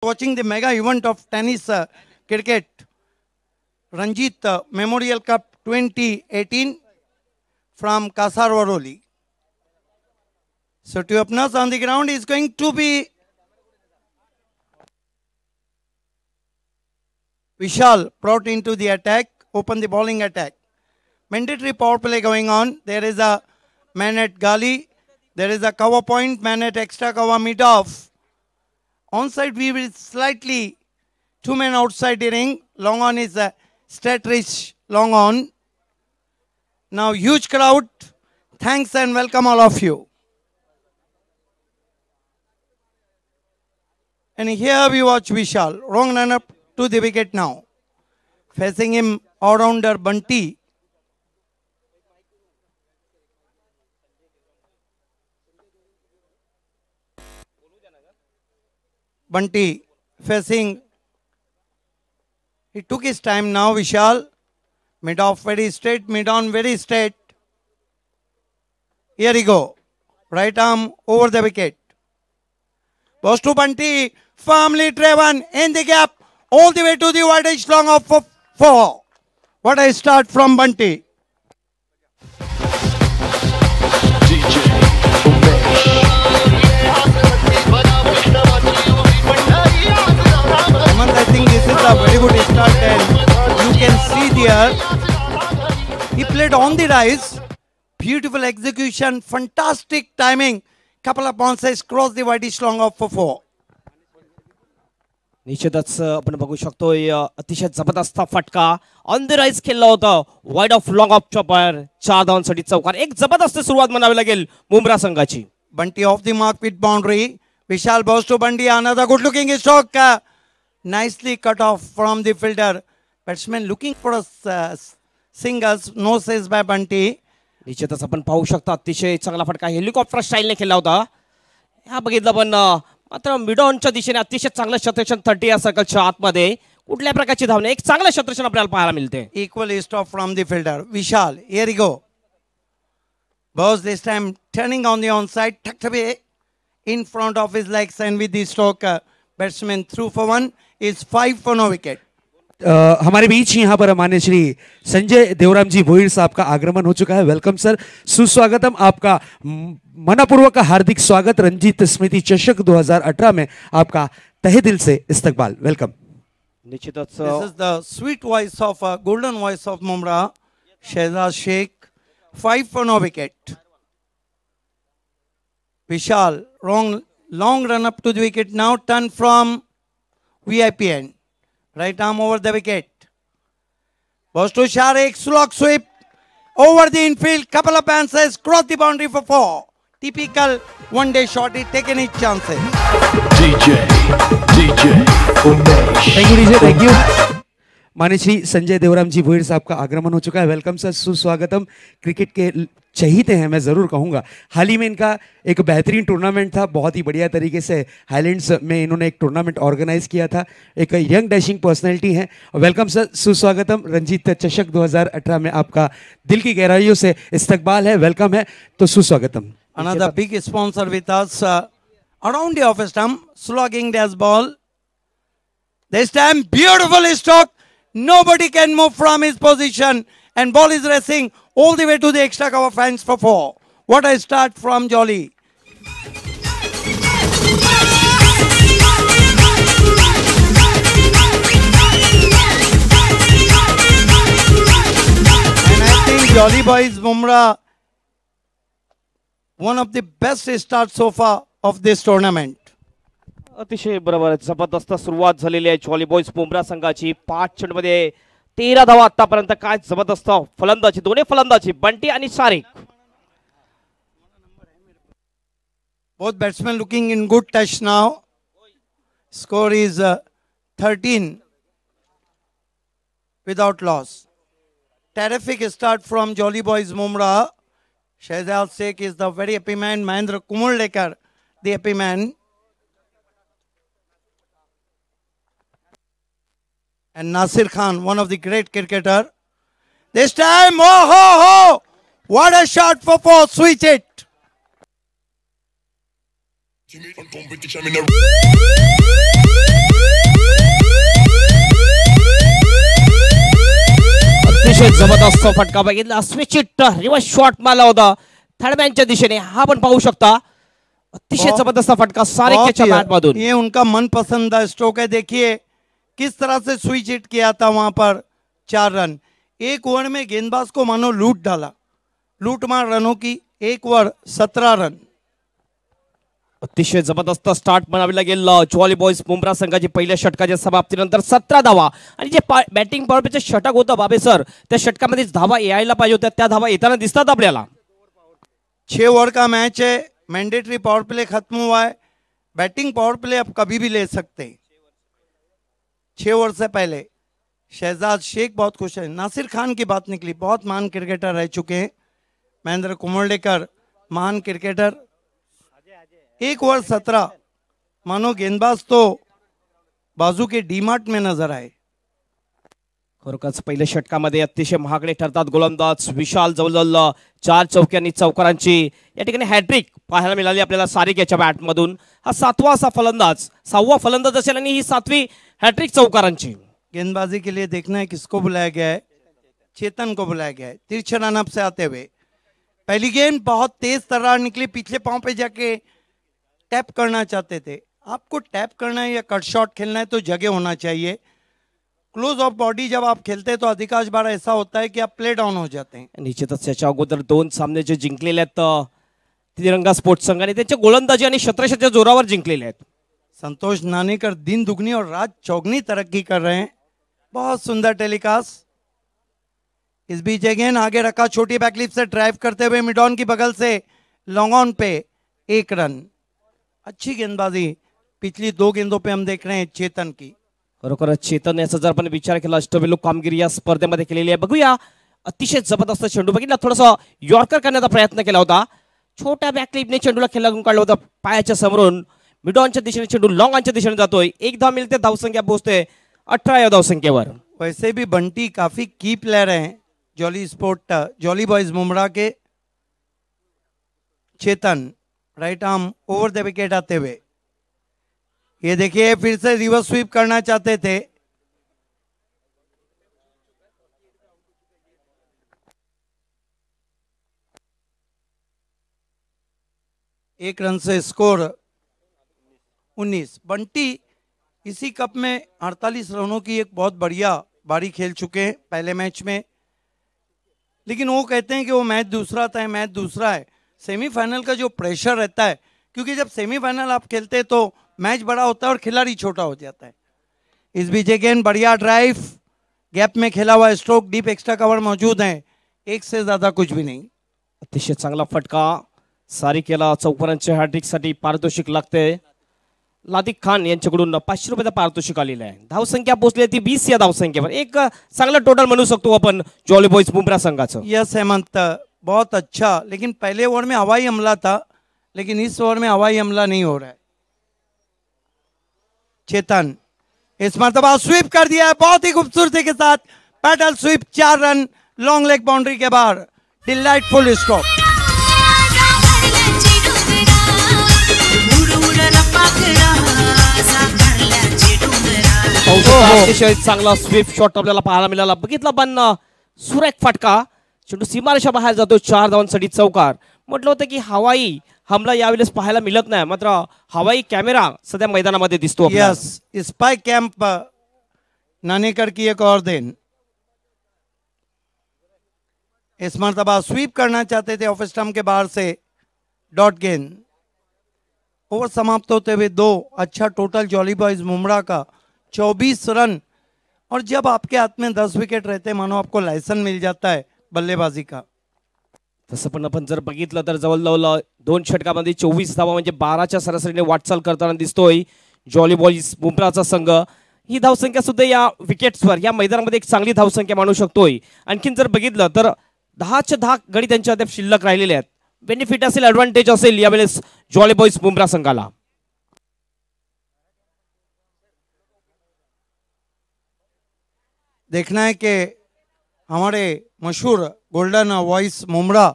watching the mega event of tennis cricket, Ranjit Memorial Cup 2018 from Kasarwaroli. So to open us on the ground is going to be Vishal brought into the attack, open the bowling attack. Mandatory power play going on. There is a man at Gali. There is a cover point, man at extra cover mid-off. Onside we will slightly, 2 men outside the ring. Long on is a straight reach, long on. Now huge crowd. Thanks and welcome all of you. And here we watch Vishal. Wrong run up to the wicket now. Facing him all-rounder Bunty. Bunty facing, he took his time now, Vishal. Mid off very straight, mid on very straight. Here he go. Right arm over the wicket. Goes to Bunty, firmly driven in the gap, all the way to the wide edge long of 4. What a start from Bunty. I think this is a very good start and you can see there, he played on the rise, beautiful execution, fantastic timing, couple of bounces cross the whitish long of 4. निश्चितच आपण बघू शकतोय अतिशय जबरदस्त फटका on the rise खेळला होता wide of long of chopper 4 धावांसाठी चौकार एक जबरदस्त सुरुवात म्हणावी लागेल मुंब्रा संघाची Bunty off the mark with boundary. Vishal bows to Bunty, another good looking stroke. Nicely cut off from the fielder. Batsman looking for a singles, no says by Bunty. निश्चितच आपण पाहू शकता अतिशय चांगला फटका हेलिकॉप्टर स्टाईलने खेळला होता. हा बघितलं पण मात्र मिड ऑनच्या दिशेने अतिशय चांगलं क्षेत्ररक्षण 30 या सर्कलच्या आतमध्ये कुठल्या प्रकारची धावणे एक चांगलं क्षेत्ररक्षण आपल्याला पाहायला मिळते. Equally stop from the fielder. Vishal, here he go. Bows this time turning on the onside, tucked away in front of his legs and with the stroke batsman through for 1 is 5 for no wicket. हमारे बीच यहाँ पर माननीय श्री संजय देवराम जी भोईर साहब का आगमन हो चुका है. वेलकम सर, सुस्वागतम. आपका मनपूर्वक हार्दिक स्वागत. रंजीत स्मृति चषक 2018 में आपका तहे दिल से इस्तकबाल. वेलकम. निश्चितच This is the sweet voice of golden voice of Mumra, Shehzad Sheikh. 5 for no wicket. Vishal, long run up to the wicket now, turn from VIP end. Right arm over the wicket. Goes to Sharik, slog sweep over the infield, couple of bounces, cross the boundary for 4. Typical one-day shot, he taken his chances. DJ Umesh. Thank you DJ, thank you. माननीय श्री संजय देवराम जी भोईर साहब का आगमन हो चुका है. Welcome sir, सुस्वागतम. Cricket के चहीते हैं मैं ज़रूर कहूँगा. हाल ही में इनका एक बेहतरीन टूर्नामेंट था, बहुत ही बढ़िया तरीके से हाईलैंड्स में इन्होंने एक टूर्नामेंट ऑर्गेनाइज किया था. एक यंग डैशिंग पर्सनैलिटी है. वेलकम सर, सुस्वागतम. रंजीत चषक 2018 में आपका दिल की गहराइयों से इस्तकबाल है, वेलकम है, तो सुस्वागतम. Another big sponsor with us around the office stump, slugging this ball. This time beautiful stroke. Nobody can move from his position and ball is racing all the way to the extra cover fence for 4. What a start from Jolly. And I think Jolly Boys Mumra, one of the best starts so far of this tournament. अतिशय बरोबर जबरदस्त सुरुवात झालेली आहे jolly boys Mumbra संघाची. 5 चेंडूमध्ये 13 धावा आतापर्यंत. काय जबरदस्त फलंदाजी, दोन्ही फलंदाजी बंटी आणि सारिक. Both batsmen looking in good touch now. Score is 13 without loss. Terrific start from Jolly Boys Mumra. Shehzad Sheikh is the very happy man. Mahendra Kumuldekar, the happy man. And Nasir Khan, one of the great cricketer. This time, oh ho ho! What a shot for 4, switch it. Competition जबरदस्त फटका बघितला, switch it reverse shot मारला होता थर्डमॅनच्या दिशेने, हा पण पाहू शकता अतिशय जबरदस्त फटका सारिकेच्या बॅट मधून. ये उनका मनपसंद स्ट्रोक है. देखिए किस तरह से स्विच हिट किया था वहां पर. 4 रन एक ओवर में गेंदबाज को मानो लूट डाला. लूटमार रनों की एक ओवर 17 रन. अतिशय जबरदस्त स्टार्ट म्हणावी लागेल ज्वाली बॉयज मुंब्रा संघाची पहिल्या षटकाच्या समाप्तीनंतर 17 धावा. आणि जे बॅटिंग पॉवर प्लेचं षटक होतं बाबे सर, त्या षटकामध्ये धावा यायला पाहिजे होत्या, त्या धावा येताना दिसतात आपल्याला. 6 ओवर का मैच है. मैंडेटरी पावर प्ले खत्म हुआ है. बैटिंग पावर प्ले आप कभी भी ले सकते हैं. 6 ओवर से पहले शहजाद शेख बहुत खुश है. नासिर खान की बात निकली, बहुत महान क्रिकेटर रह चुके हैं. महेंद्र कुंबळेकर महान क्रिकेटर. 1 ओवर 17. मानो गेंदबाज तो बाजू के डीमार्ट में नजर आए. खरोखरच पहिल्या षटकामध्ये अतिशय महागडे ठरतात गोलंदाज विशाल. जवळजवळ 4 चौक्यांनी चौकारांची या ठिकाणी हॅट्रिक पाहायला मिळाली आपल्याला सारिकेच्या बॅटमधून. हा 7वा असा फलंदाज, 6वा फलंदाज असेल आणि ही 7वी हॅट्रिक चौकारांची. गेंदबाजी के लिए देखना है किसको बुलाया गया है. चेतन को बुलाया गया है तिरछे रनअप से आते हुए. पहली गेंद बहुत तेज तर्रार निकली, पिछले पांव पे जाके टैप करना चाहते थे. आपको टैप करना है या कट शॉट खेलना है तो जगह होना चाहिए. क्लोज ऑफ बॉडी जब आप खेलते हैं तो अधिकांश बार ऐसा होता है कि आप प्ले डाउन हो जाते हैं. निश्चितच त्याच्या अगोदर 2 सामने जे जिंकलेले आहेत तिरंगा स्पोर्ट्स संघाने त्यांच्या गोलंदाजी आणि शतरक्षाच्या जोरावर जिंकलेले आहेत. संतोष नानेकर दिन दुगनी और रात चौगनी तरक्की कर रहे हैं. बहुत सुंदर टेलीकास्ट. इस बीच अगेन आगे रखा, छोटी बैकलिप से ड्राइव करते हुए मिड ऑन की बगल से लॉन्ग ऑन पे 1 रन. अच्छी गेंदबाजी पिछली 2 गेंदों पे हम देख रहे हैं चेतन की. खरोखरच चेतन याचा जर आपण विचार केला अष्टविलू कामगिरी या स्पर्धेमध्ये केलेली आहे. बघूया अतिशय जबरदस्त चेंडू बघितला, थोडासा यॉर्कर करण्याचा प्रयत्न केला होता. छोट्या बॅकलिपने चेंडूला खेळून काढला होता पायाच्या समोरून. मिडॉनच्या दिशेने चेंडू लॉंग ऑनच्या दिशेने जातोय. 1 धाव मिळते, धावसंख्या पोहोचते 18 या धावसंख्येवर. वैसे भी बंटी काफी की प्लेयर हैं जॉली बॉयज मुमरा के. Chetan right arm over the wicket आते हुए. ये देखिए फिर से रिवर्स स्वीप करना चाहते थे. एक रन से स्कोर 19. बंटी इसी कप में 48 रनों की एक बहुत बढ़िया बारी खेल चुके हैं पहले मैच में. लेकिन वो कहते हैं कि वो मैच दूसरा था, मैच दूसरा है. सेमीफाइनल का जो प्रेशर रहता है, क्योंकि जब सेमीफाइनल आप खेलते हैं तो मैच बड़ा होता है और खिलाड़ी छोटा हो जाता है. इस बीच अगेन बढ़िया ड्राइव, गैप में खेला हुआ स्ट्रोक, डीप एक्स्ट्रा कवर मौजूद है. 1 से ज्यादा कुछ भी नहीं. अतिशय चांगला फटका सारिकेला. चौकारांच्या हॅट्रिकसाठी पारितोषिक लागते. लादिक खान यांच्याकडून 500 रुपयाचं पारितोषिक आलेलं आहे. धावसंख्या पोहोचली ती 20 या धावसंख्येवर. एक चांगला टोटल म्हणू शकतो आपण जॉली बॉयज मुंब्रा संघाचं. यस हेमंत, बहुत अच्छा. लेकिन पहले ओवर में हवाई हमला था, लेकिन इस ओवर में हवाई हमला नहीं हो रहा है. चेतन इस मरतबा स्वीप कर दिया है बहुत ही खूबसूरती के साथ. Paddle sweep, 4 run long leg boundary के बाहर. Delightful stroke. अतिशय चांगला स्वीप शॉट आपल्याला पाहायला मिळाला. बघितला पण सुरेख फटका, चेंडू सीमारेषा बाहेर जातो. 4 धावांसाठी चौकार. म्हटलं होतं की हवाई हमला यावेळेस पाहायला मिळत नाही, मात्र हवाई कॅमेरा सध्या मैदानामध्ये दिसतो. यस, स्पाई कैंप नानेकर की एक और देन. इस मरतबा स्वीप करना चाहते थे ऑफ स्टंप के बाहर से. डॉट गेंद. ओवर समाप्त होते हुए 2. अच्छा टोटल जॉली बॉयज मुमरा का 24 रन. और जब आपके हाथ में 10 विकेट रहते हैं, मानो आपको लाइसेंस मिल जाता है बल्लेबाजी का. तसं पण आपण जर बघितलं तर जवळजवळ 2 षटकामध्ये 24 धावा म्हणजे 12च्या सरासरीने वाटचाल करताना दिसतोय जॉली बॉयज मुंब्राचा संघ. ही धावसंख्या सुद्धा या विकेट्सवर या मैदानामध्ये एक चांगली धावसंख्या मानू शकतोय. आणखीन जर बघितलं तर 10च्या 10 गडी त्यांच्या अद्याप शिल्लक राहिलेले आहेत. बेनिफिट असेल, ॲडव्हान्टेज असेल यावेळेस जॉली बॉयज मुंब्रा संघाला. देखना है कि हमारे मशहूर golden voice Mumra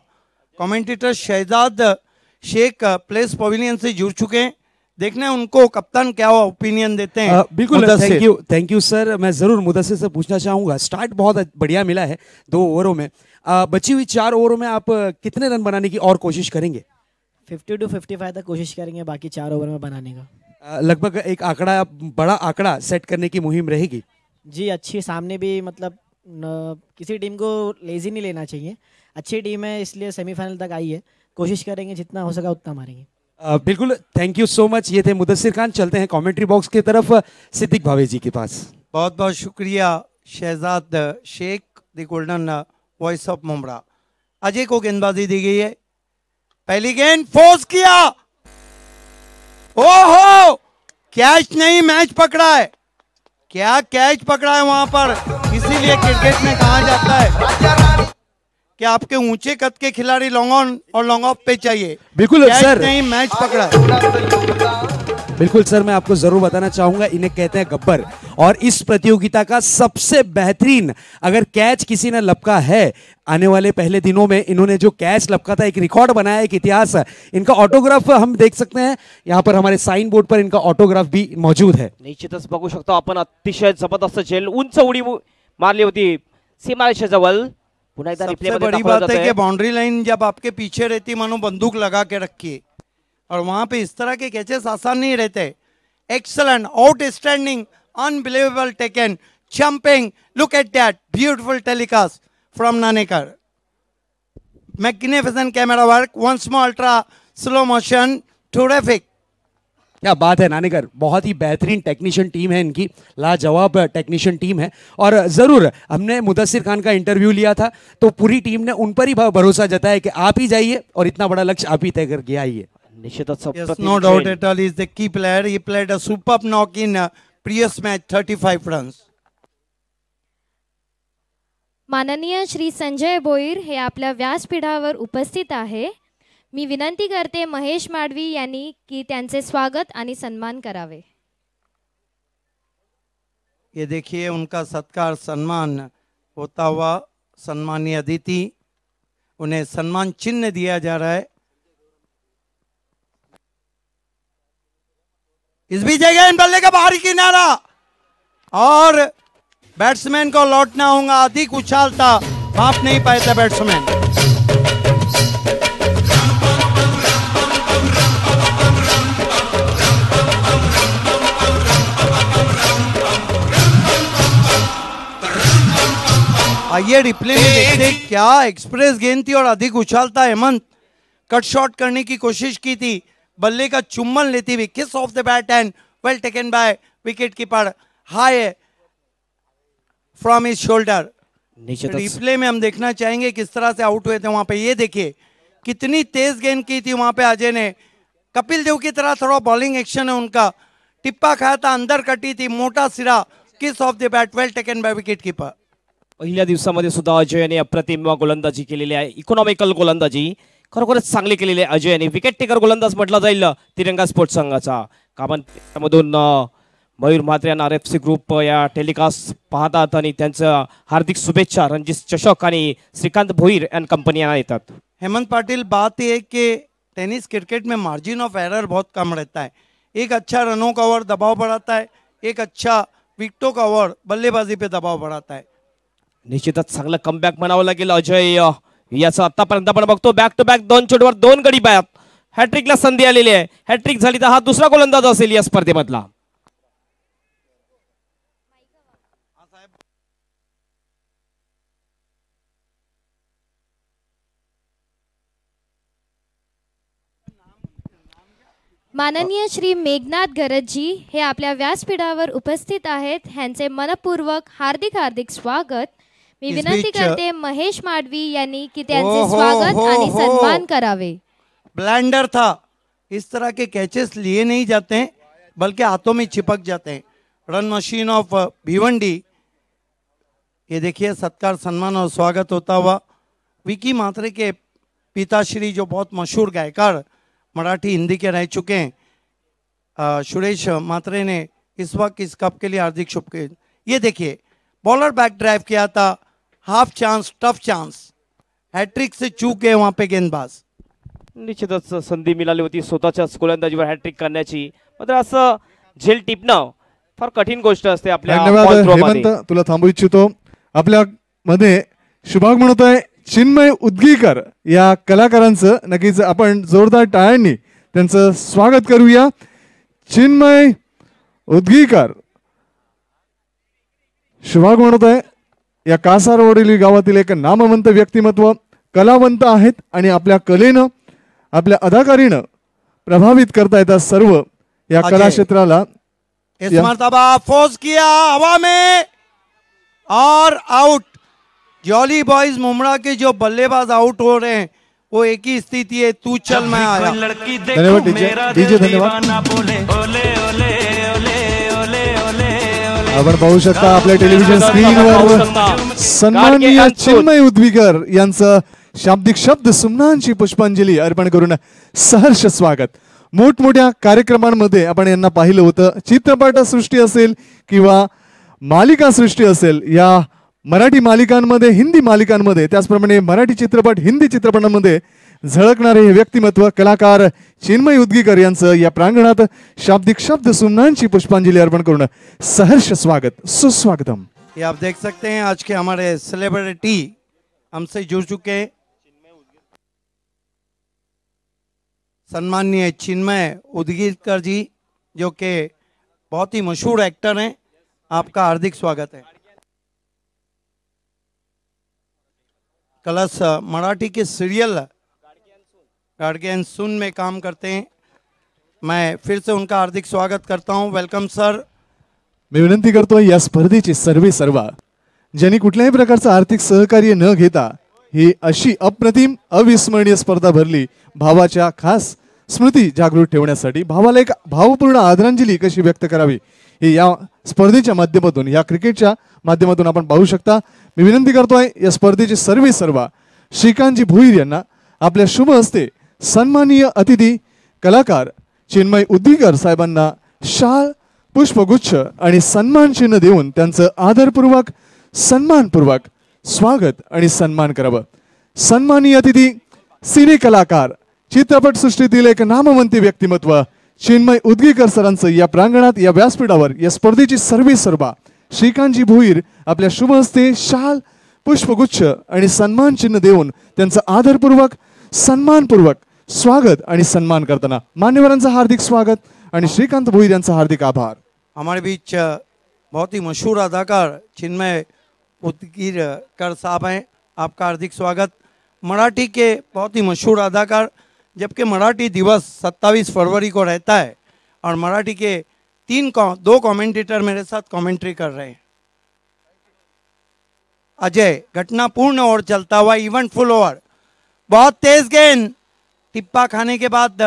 commentator Shahzad Sheikh place pavilion से जुड़ चुके हैं. देखना है उनको कप्तान क्या ओपिनियन देते हैं। बिल्कुल, मुदस्सिर। Thank you sir. मैं जरूर मुदस्सिर से पूछना चाहूंगा, स्टार्ट बहुत बढ़िया मिला है 2 ओवरों में। बची हुई 4 ओवरों में आप कितने रन बनाने की और कोशिश करेंगे? 50 to 55 तक कोशिश करेंगे, बाकी 4 ओवर में बनाने का। लगभग एक आंकड़ा, बड़ा आंकड़ा सेट करने की मुहिम रहेगी। जी अच्छी, सामने भी मतलब किसी टीम को लेजी नहीं लेना चाहिए, अच्छी टीम है इसलिए सेमीफाइनल तक आई है, कोशिश करेंगे जितना हो सका उतना मारेंगे। बिल्कुल, थैंक यू सो मच। ये थे मुदस्सिर खान। चलते हैं कमेंट्री बॉक्स की तरफ, सिद्दीक भावे जी के पास। बहुत बहुत शुक्रिया Shahzad Sheikh, the golden voice of Mumra. Ajay को गेंदबाजी दी गई है, पहली गेंद फोर्स किया, ओहो कैच नहीं, मैच पकड़ा है। क्या कैच पकड़ा है वहां पर, इसीलिए क्रिकेट में कहा जाता है कि आपके ऊंचे कद के खिलाड़ी लॉन्ग ऑन और लॉन्ग ऑफ पे चाहिए। बिल्कुल कैच सर, नहीं, मैच पकड़ा है। बिल्कुल सर, मैं आपको जरूर बताना चाहूंगा, इन्हें कहते हैं गब्बर। और इस प्रतियोगिता का सबसे बेहतरीन अगर कैच किसी ने लपका है, आने वाले पहले दिनों में इन्होंने जो कैच लपका था, एक रिकॉर्ड बनाया, एक इतिहास। इनका ऑटोग्राफ हम देख सकते हैं यहाँ पर, हमारे साइन बोर्ड पर इनका ऑटोग्राफ भी मौजूद है। निश्चितच बघू शकतो आपण, अतिशय जबरदस्त झेल, उंच उडी मारली होती सीमारेषे जवळ। पुन्हा एकदा रिप्ले सबसे मध्ये बड़ी दाखवलं बात है जातंय। कि बाउंड्री लाइन जब आपके पीछे रहती, मानो बंदूक लगा के रखिए, और वहां पे इस तरह के कैचेस आसान नहीं रहते। Excellent, outstanding, unbelievable taken, jumping, look at that beautiful telecast from Nanekar. Magnificent camera work, once more ultra slow motion, terrific. क्या बात है नानेकर, बहुत ही बेहतरीन टेक्नीशियन टीम है इनकी, लाजवाब टेक्नीशियन टीम है। और ज़रूर हमने मुदस्सिर खान का इंटरव्यू लिया था, तो पूरी टीम ने उन पर ही भरोसा जताया कि आप ही जाइए और इतना बड़ा लक्ष्य आप ही तय करके आइए। निश्चितच Yes, अप्रतिम no doubt झेल। at all. He is the key player. He played a superb knock in previous match, 35 runs. माननीय श्री संजय भोईर हे आपल्या व्यासपीठावर उपस्थित आहे। मी विनंती करते महेश माडवी यांनी की त्यांचे स्वागत आणि सन्मान करावे। ये देखिए उनका सत्कार सम्मान होता हुआ, सम्मानीय अतिथि, उन्हें सम्मान चिन्ह दिया जा रहा है। इस बीच जगह बल्ले का बाहरी किनारा, और बैट्समैन को लौटना होगा, अधिक उछाल था, भाप नहीं पाए थे बैट्समैन। आइए रिप्ले में देखते हैं, क्या एक्सप्रेस गेंद थी और अधिक उछाल था। हेमंत कट शॉट करने की कोशिश की थी, बल्ले का चुम्बन लेती हुई, किस of the bat and well taken by wicket keeper, high from his shoulder. निश्चितच रिप्ले में हम देखना चाहेंगे किस तरह से आउट हुए थे वहां पे। ये देखिए कितनी तेज गेंद की थी वहां पे अजय ने, कपिल देव की तरह थोड़ा बॉलिंग एक्शन है उनका, टिप्पा खाया था, अंदर कटी थी, मोटा सिरा, किस of the bat, well taken by wicket keeper. पहिल्या दिवसामध्ये सुद्धा अजयने अप्रतिम गोलंदाजी केलेली आहे, इकॉनॉमिकल गोलंदाजी खरोखरच चांगली केलेली आहे अजयने। विकेट टेकर गोलंदाज म्हटला जाईल तिरंगा स्पोर्ट्स संघाचा। कामन मयूर म्हात्रे आणि RFC ग्रुप या टेलिकास्ट पाहतात आणि त्यांचं हार्दिक शुभेच्छा रणजित चषक आणि श्रीकांत भोईर अँड कंपनी यांना येतात। हेमंत पाटिल, बात यह है कि टेनिस क्रिकेट में मार्जिन ऑफ एरर बहुत कम रहता है। एक अच्छा रनों का ओवर दबाव बढ़ाता है, एक अच्छा विकेटों का ओवर बल्लेबाजी पे दबाव बढ़ाता है। निश्चितच चांगलं कमबॅक म्हणावं लागेल अजय याचं। आतापर्यंत आपण बघतो बॅक टू बॅक 2 चेंडूवर 2 गडी बाद, हॅट्रिकला संधी आलेली आहे। हॅट्रिक झाली तर हा दुसरा गोलंदाज असेल या स्पर्धेमधला। माननीय श्री मेघनाथ गरजजी हे आपल्या व्यासपीठावर उपस्थित आहेत, ह्यांचे मनपूर्वक हार्दिक हार्दिक स्वागत। मी इस विनंती बीच- करते महेश माडवी यांनी की त्यांचे हो, स्वागत हो, आणि हो. सन्मान करावे। ब्लैंडर था, इस तरह के कैचेस लिए नहीं जाते हैं बल्कि हाथों में चिपक जाते हैं। रन मशीन ऑफ भिवंडी, ये देखिए सत्कार सम्मान और स्वागत होता हुआ। विकी म्हात्रे के पिताश्री जो बहुत मशहूर गायकार मराठी हिंदी के रह चुके हैं, सुरेश म्हात्रे ने इस वक्त इस कप के लिए हार्दिक शुभकामनाएं। ये देखिए बॉलर बैक ड्राइव किया था, half chance, tough chance, hat trick से चूक गए वहां पे गेंदबाज। निश्चितच संधी मिळाली होती स्वतःच्याच गोलंदाजीवर हॅट्रिक करण्याची, मात्र असं झेल टिपणं फार कठीण गोष्ट असते आपल्या धन्यवाद ball throw मध्ये. हेमंत, तुला थांबू इच्छितो. आपल्या मध्ये शुभागमन होत आहे चिन्मय उदगीकर या कलाकारांचं. नक्कीच आपण जोरदार टाळ्यांनी त्यांचं स्वागत करूया. चिन्मय उदगीकर शुभागमन होत आहे या कासारवडील गावातील एक नामवंत व्यक्तिमत्व, कलावंत आहेत आणि आपल्या कलेनं आपल्या अदाकारीनं प्रभावित करता येतात सर्व या अजय. कला क्षेत्राला. इस मर्तबा फोर्स किया हवा में और आउट. जॉली बॉयज मुमड़ा के जो बल्लेबाज आउट हो रहे हैं वो एक ही स्थिति है, तू चल मैं आया. धन्यवाद डीजे धन्यवाद. आपण पाहू शकता आपल्या टेलिव्हिजन स्क्रीनवर सन्माननीय चिन्मय उदगीकर यांचं शाब्दिक शब्द सुमनांची पुष्पांजली अर्पण करून सहर्ष स्वागत. मोठमोठ्या कार्यक्रमांमध्ये आपण यांना पाहिलं होतं. चित्रपटसृष्टी असेल किंवा मालिका सृष्टी असेल, या मराठी मालिकांमध्ये, हिंदी मालिकांमध्ये, त्याचप्रमाणे मराठी चित्रपट, हिंदी चित्रपटांमध्ये झळकणारे हे व्यक्तिमत्व कलाकार चिन्मय उदगीकर यांचं या प्रांगणात शाब्दिक शब्द सुमनांची पुष्पांजली अर्पण करून सहर्ष स्वागत, सुस्वागतम. ये आप देख सकते हैं आज के हमारे सेलिब्रिटी हमसे जुड़ चुके हैं. सम्माननीय चिन्मय उदगीकर जी जो कि बहुत ही मशहूर एक्टर हैं, आपका हार्दिक स्वागत है. कलश मराठी के सीरियल गार्डियन सुन में काम करते हैं. मैं फिर से उनका हार्दिक स्वागत करता हूं. Welcome sir. मी विनंती करतो या स्पर्धेची सर्वा ज्यांनी कुठल्याही प्रकारचं आर्थिक सहकार्य न घेता ही अशी अप्रतिम अविस्मरणीय स्पर्धा भरली भावाच्या खास स्मृती जागृत ठेवण्यासाठी. भावाला एक भावपूर्ण आदरांजली कशी व्यक्त करावी हे या स्पर्धेच्या माध्यमातून, या क्रिकेटच्या माध्यमातून आपण पाहू शकता. मी विनंती करतोय या स्पर्धेचे सर्वा श्रीकांतजी भोईर यांना आपल्या शुभ हस्ते सन्माननीय अतिथी कलाकार चिन्मय उदगीकर साहेबांना शाल, पुष्पगुच्छ आणि सन्मान चिन्ह देऊन त्यांचं आदरपूर्वक सन्मानपूर्वक स्वागत आणि सन्मान करावं. सन्माननीय अतिथी सिने कलाकार, चित्रपटसृष्टीतील एक नामवंत व्यक्तिमत्व चिन्मय उदगीकर सरांचं या प्रांगणात, या व्यासपीठावर या स्पर्धेची सर्वा श्रीकांतजी भोईर आपल्या शुभ हस्ते शाल, पुष्पगुच्छ आणि सन्मान चिन्ह देऊन त्यांचं आदरपूर्वक सन्मानपूर्वक स्वागत आणि सन्मान करताना मान्यवरांचं हार्दिक स्वागत आणि श्रीकांत भोईर यांचा हार्दिक आभार. हमारे बीच बहुत ही मशहूर अदाकार चिन्मय उदगीकर साहब हैं, आपका हार्दिक स्वागत. मराठी के बहुत ही मशहूर अदाकार, जबकि मराठी दिवस 27 फरवरी को रहता है और मराठी के 2 कमेंटेटर मेरे साथ कमेंट्री कर रहे हैं. अजय, घटना पूर्ण ओवर चलता हुआ, इवेंट फुल ओवर, बहुत तेज गेंद, टिप्पा खाने के बाद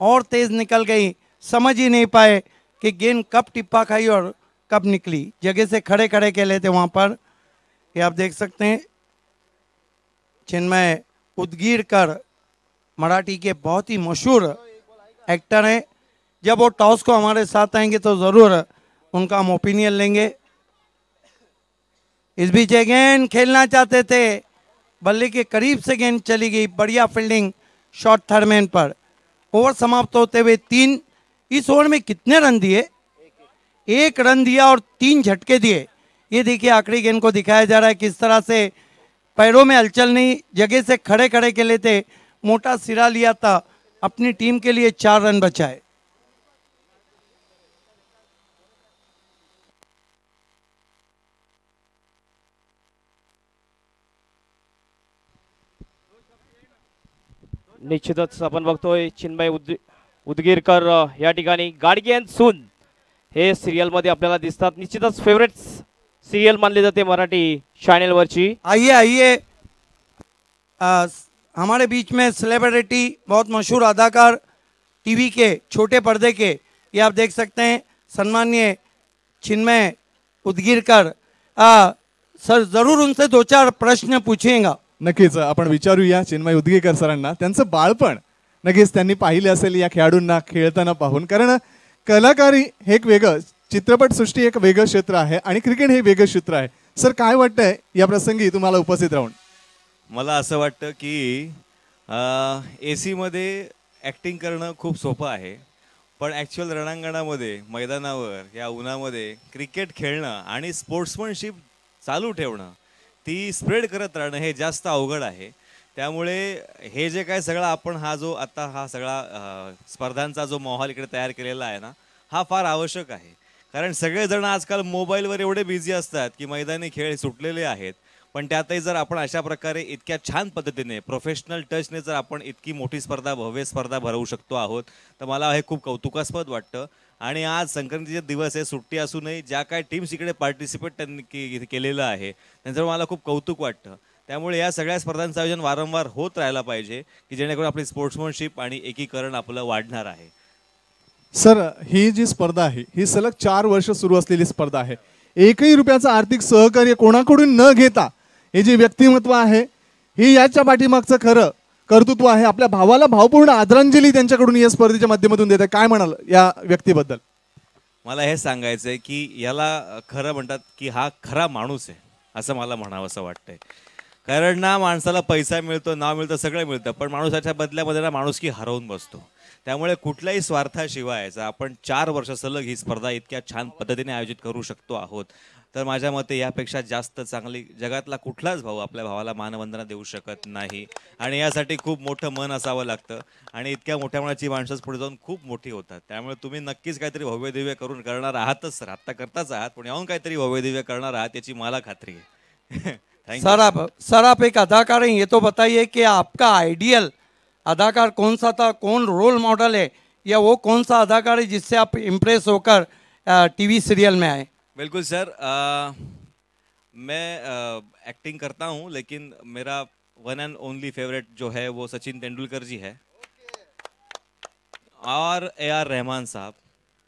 और तेज निकल गई, समझ ही नहीं पाए कि गेंद कब टिप्पा खाई और कब निकली. जगह से खड़े खड़े खेले थे वहाँ पर. ये आप देख सकते हैं चिन्मय उदगीकर मराठी के बहुत ही मशहूर एक्टर हैं. जब वो टॉस को हमारे साथ आएंगे तो ज़रूर उनका हम ओपिनियन लेंगे. इस बीच गेंद खेलना चाहते थे, बल्ले के करीब से गेंद चली गई. बढ़िया फील्डिंग शॉट थर्ड मैन पर. ओवर समाप्त होते हुए 3. इस ओवर में कितने रन दिए? 1 रन दिया और 3 झटके दिए. ये देखिए आखिरी गेंद को दिखाया जा रहा है किस तरह से पैरों में हलचल नहीं, जगह से खड़े खड़े खेले थे, मोटा सिरा लिया था, अपनी टीम के लिए 4 रन बचाए. निश्चितच आपण बघतोय चिन्मय उदगीरकर या ठिकाणी गाडगियन सून हे सिरियल मध्ये आपल्याला दिसतात. निश्चितच फेवरेट सिरियल मानली जाते मराठी चॅनल वरची. आइए हमारे बीच में सेलिब्रिटी, बहुत मशहूर अदाकार, टीवी के छोटे पर्दे के, ये आप देख सकते हैं सम्माननीय चिन्मय उदगीरकर. सर जरूर उनसे 2-4 प्रश्न पूछेगा. नक्कीच आपण विचारूया चिन्मय उदगीकर सरांना. त्यांचं बाळपण नक्कीच त्यांनी पाहिले असेल या खेळाडूंना खेळताना पाहून, कारण कलाकारी हे एक वेगळं, चित्रपटसृष्टी एक वेगळं क्षेत्र आहे आणि क्रिकेट हे वेगळं क्षेत्र आहे. सर काय वाटतंय या प्रसंगी तुम्हाला उपस्थित राहून? मला असं वाटतं की AC मध्ये ॲक्टिंग करणं खूप सोपं आहे, पण ॲक्च्युअल रणांगणामध्ये मैदानावर या उन्हामध्ये क्रिकेट खेळणं आणि स्पोर्ट्समनशिप चालू ठेवणं, ती स्प्रेड करत राहणं हे जास्त अवघड आहे. त्यामुळे हे जे काय सगळा आपण हा सगळा स्पर्धांचा जो माहोल इकडे तयार केलेला आहे ना, हा फार आवश्यक आहे. कारण सगळेजण आजकाल मोबाईलवर एवढे बिझी असतात की मैदानी खेळ सुटलेले आहेत. पण त्यातही जर आपण अशा प्रकारे इतक्या छान पद्धतीने प्रोफेशनल टचने जर आपण इतकी मोठी स्पर्धा, भव्य स्पर्धा भरवू शकतो आहोत, तर मला हे खूप कौतुकास्पद वाटतं. आणि आज संक्रांतीचे दिवस आहे, सुट्टी असूनही ज्या काय टीम्स इकडे पार्टिसिपेट त्यांनी केलेलं आहे त्यांच्यावर मला खूप कौतुक वाटतं. त्यामुळे या सगळ्या स्पर्धांचं आयोजन वारंवार होत राहायला पाहिजे की जेणेकरून आपली स्पोर्ट्समनशिप आणि एकीकरण आपलं वाढणार आहे. सर, ही जी स्पर्धा आहे ही सलग 4 वर्ष सुरू असलेली स्पर्धा आहे. एकही रुपयाचं आर्थिक सहकार्य कोणाकडून न घेता हे जे व्यक्तिमत्व आहे, ही याच्या पाठीमागचं खरं कर्तृत्व आहे. आपल्या भावाला भावपूर्ण आदरांजली त्यांच्याकडून या स्पर्धेच्या माध्यमातून देत आहे. काय म्हणाल या व्यक्तीबद्दल? मला हे सांगायचं आहे की याला खरं म्हणतात की हा खरा माणूस आहे असं मला म्हणावं असं वाटतंय. कारण ना माणसाला पैसा मिळतो, नाव मिळतं, सगळं मिळतं, पण माणूसाच्या बदल्यामध्ये ना माणुसकी हरवून बसतो. त्यामुळे कुठल्याही स्वार्थाशिवाय आपण 4 वर्ष सलग ही स्पर्धा इतक्या छान पद्धतीने आयोजित करू शकतो आहोत, तर माझ्या मते यापेक्षा जास्त चांगली जगातला कुठलाच भाऊ आपल्या भावाला मानवंदना देऊ शकत नाही. आणि यासाठी खूप मोठं मन असावं लागतं आणि इतक्या मोठ्या मनाची माणसंच पुढे जाऊन खूप मोठी होतात. त्यामुळे तुम्ही नक्कीच काहीतरी भव्यदिव्य करून करणार आहातच सर, आत्ता करताच आहात, पण याहून काहीतरी भव्यदिव्य करणार आहात याची मला खात्री आहे. सर आप एक अदाकार हैं, ये तो बताइए कि आपका आइडियल अदाकार कौन सा था, कौन रोल मॉडल है, या वो कौन सा अदाकार है जिससे आप इम्प्रेस होकर टीवी सीरियल में आए? बिल्कुल सर, मैं एक्टिंग करता हूँ, लेकिन मेरा वन एंड ओनली फेवरेट जो है वो सचिन तेंदुलकर जी है और AR रहमान साहब.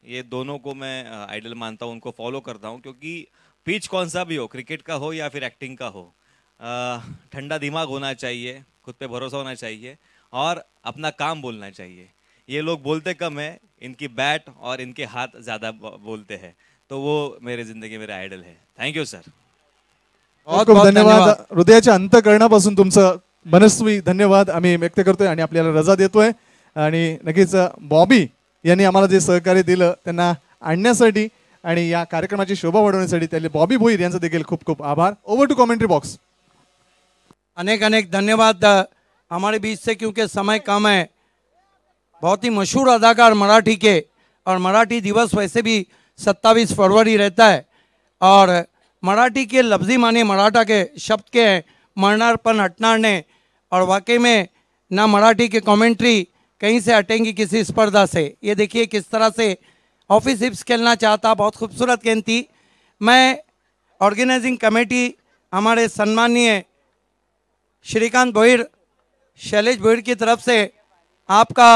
ये दोनों को मैं आइडल मानता हूँ, उनको फॉलो करता हूँ. क्योंकि पिच कौन सा भी हो, क्रिकेट का हो या फिर एक्टिंग का हो, ठंडा दिमाग होना चाहिए, खुद पे भरोसा होना चाहिए और अपना काम बोलना चाहिए. ये लोग बोलते कम है, इनकी बैट और इनके हाथ ज़्यादा बोलते हैं. तो वो मेरे जिंदगी मेरे आयडल है. Thank you sir. बहुत खूप धन्यवाद. हृदयाच्या अंतःकरणापासून तुमचं मनस्वी धन्यवाद आम्ही व्यक्त करतोय आणि आपल्याला रजा देतोय. आणि नक्कीच बॉबी यांनी आम्हाला जे सहकार्य दिलं त्यांना आणण्यासाठी आणि या कार्यक्रमाची शोभा वाढवण्यासाठी त्याले बॉबी भोईर यांचा देखील खूप खूप आभार. Over to commentary box. अनेक अनेक धन्यवाद हमारे बीच से, क्योंकि समय कम है. बहुत ही मशहूर अदाकार मराठी के, और मराठी दिवस वैसे भी 27 फरवरी रहता है, और मराठी के लफ्ज़ी माने मराठा के शब्द के हैं, मरनार पण हटनार ने. और वाकई में ना मराठी की कमेंट्री कहीं से हटेंगी किसी स्पर्धा से. ये देखिए किस तरह से ऑफिस हिप्स खेलना चाहता, बहुत खूबसूरत गेंद थी. मैं ऑर्गेनाइजिंग कमेटी हमारे सम्मानीय श्रीकांत भोईर, शैलेश भोईर की तरफ से आपका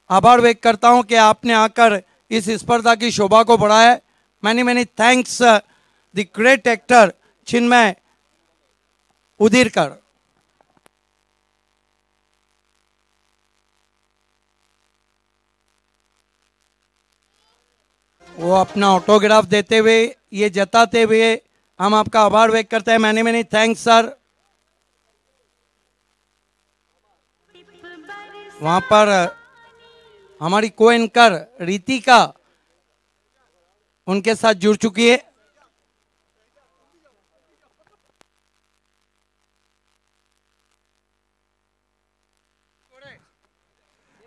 आभार व्यक्त करता हूं कि आपने आकर इस स्पर्धा की शोभा को बढ़ाया. Many many thanks the great actor Chinmay Udirkar. वो अपना ऑटोग्राफ देते हुए, ये जताते हुए हम आपका आभार व्यक्त करते हैं. Many many thanks sir. वहाँ पर हमारी को एंकर रीतिका उनके साथ जुड़ चुकी है.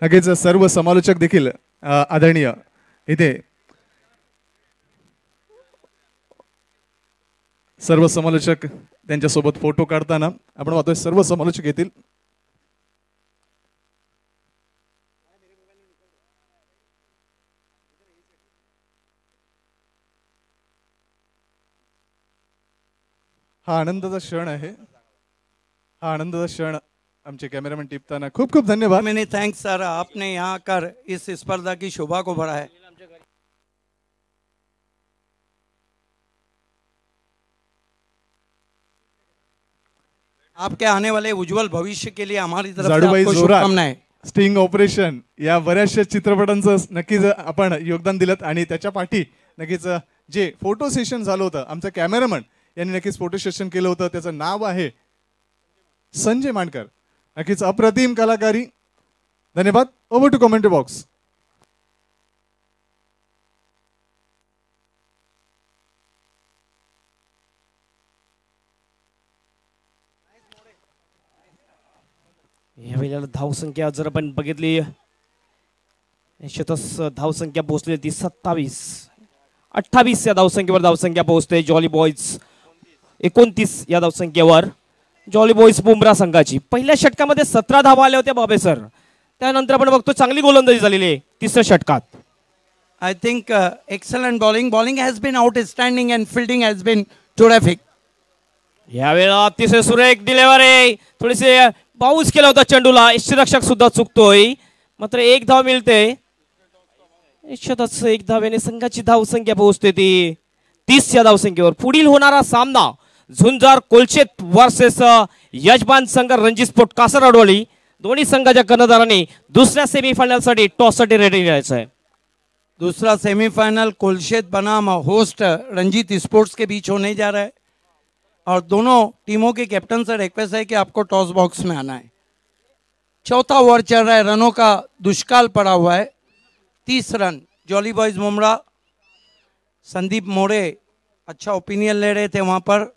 नक्कीच सर्व समालोचक देखील आदरणीय इथे सर्व समालोचक त्यांच्यासोबत फोटो काढताना आपण पाहतोय सर्व समालोचक येतील. हा आनंदाचा क्षण आहे. हा आनंदाचा क्षण आमचे कॅमेरामॅन टिपताना खूप खूप धन्यवाद. मैंने थैंक्स सर, आपने यहाँ आकर इस स्पर्धा की शोभा को बढ़ाया है. आपके आने वाले उज्जवल भविष्य के लिए हमारी तरफ से आपको शुभकामनाएं. स्टिंग ऑपरेशन या बऱ्याचशा चित्रपटांचं नक्कीच आपण योगदान दिलं आणि त्याच्या पाठी नक्कीच जे फोटो सेशन झालं होतं, आमचा कॅमेरामन यांनी नक्कीच फोटो सेशन केलं होतं. त्याचं नाव आहे संजय मांडकर. नक्कीच अप्रतिम कलाकारी. धन्यवाद. Over to commentary box. यावेळेला धावसंख्या जर आपण बघितली निश्चितच धावसंख्या पोहोचली ती 28 या धावसंख्येवर धावसंख्या पोहोचते जॉली बॉयज 29 या धावसंख्येवर जॉली बॉयज बुमरा संघाची. पहिल्या षटकामध्ये 17 धावा आल्या होत्या बाबे सर. त्यानंतर आपण बघतो चांगली गोलंदाजी झालेली आहे तिसऱ्या षटकात. I think excellent bowling. Bowling has been outstanding and fielding has been terrific. यावेळेला अतिशय सुरेख डिलिव्हरी. थोडेसे बाउन्स केला होता चेंडूला. यष्टीरक्षक सुद्धा चुकतोय. मात्र एक धाव मिळते. निश्चितच एक धावेने संघाची धावसंख्या पोहोचते ती 30 या धावसंख्येवर. पुढील होणारा सामना झुंजार कोलशेत वर्सेस यजमान संघ रणजी स्पोर्ट कासर अडवली. दोन्ही संघाच्या कर्णधारांनी दुसऱ्या सेमीफायनल साठी टॉस साठी रेडी राहायचं आहे. दूसरा सेमीफाइनल कोलशेत बनाम होस्ट रंजीत स्पोर्ट्स के बीच होने जा रहा है और दोनों टीमों के कैप्टन से रिक्वेस्ट है कि आपको टॉस बॉक्स में आना है. चौथा ओवर चल रहा है. रनों का दुष्काल पड़ा हुआ है. 30 run. Jolly boys Mumbra. Sandeep More अच्छा ओपिनियन ले रहे थे वहां पर.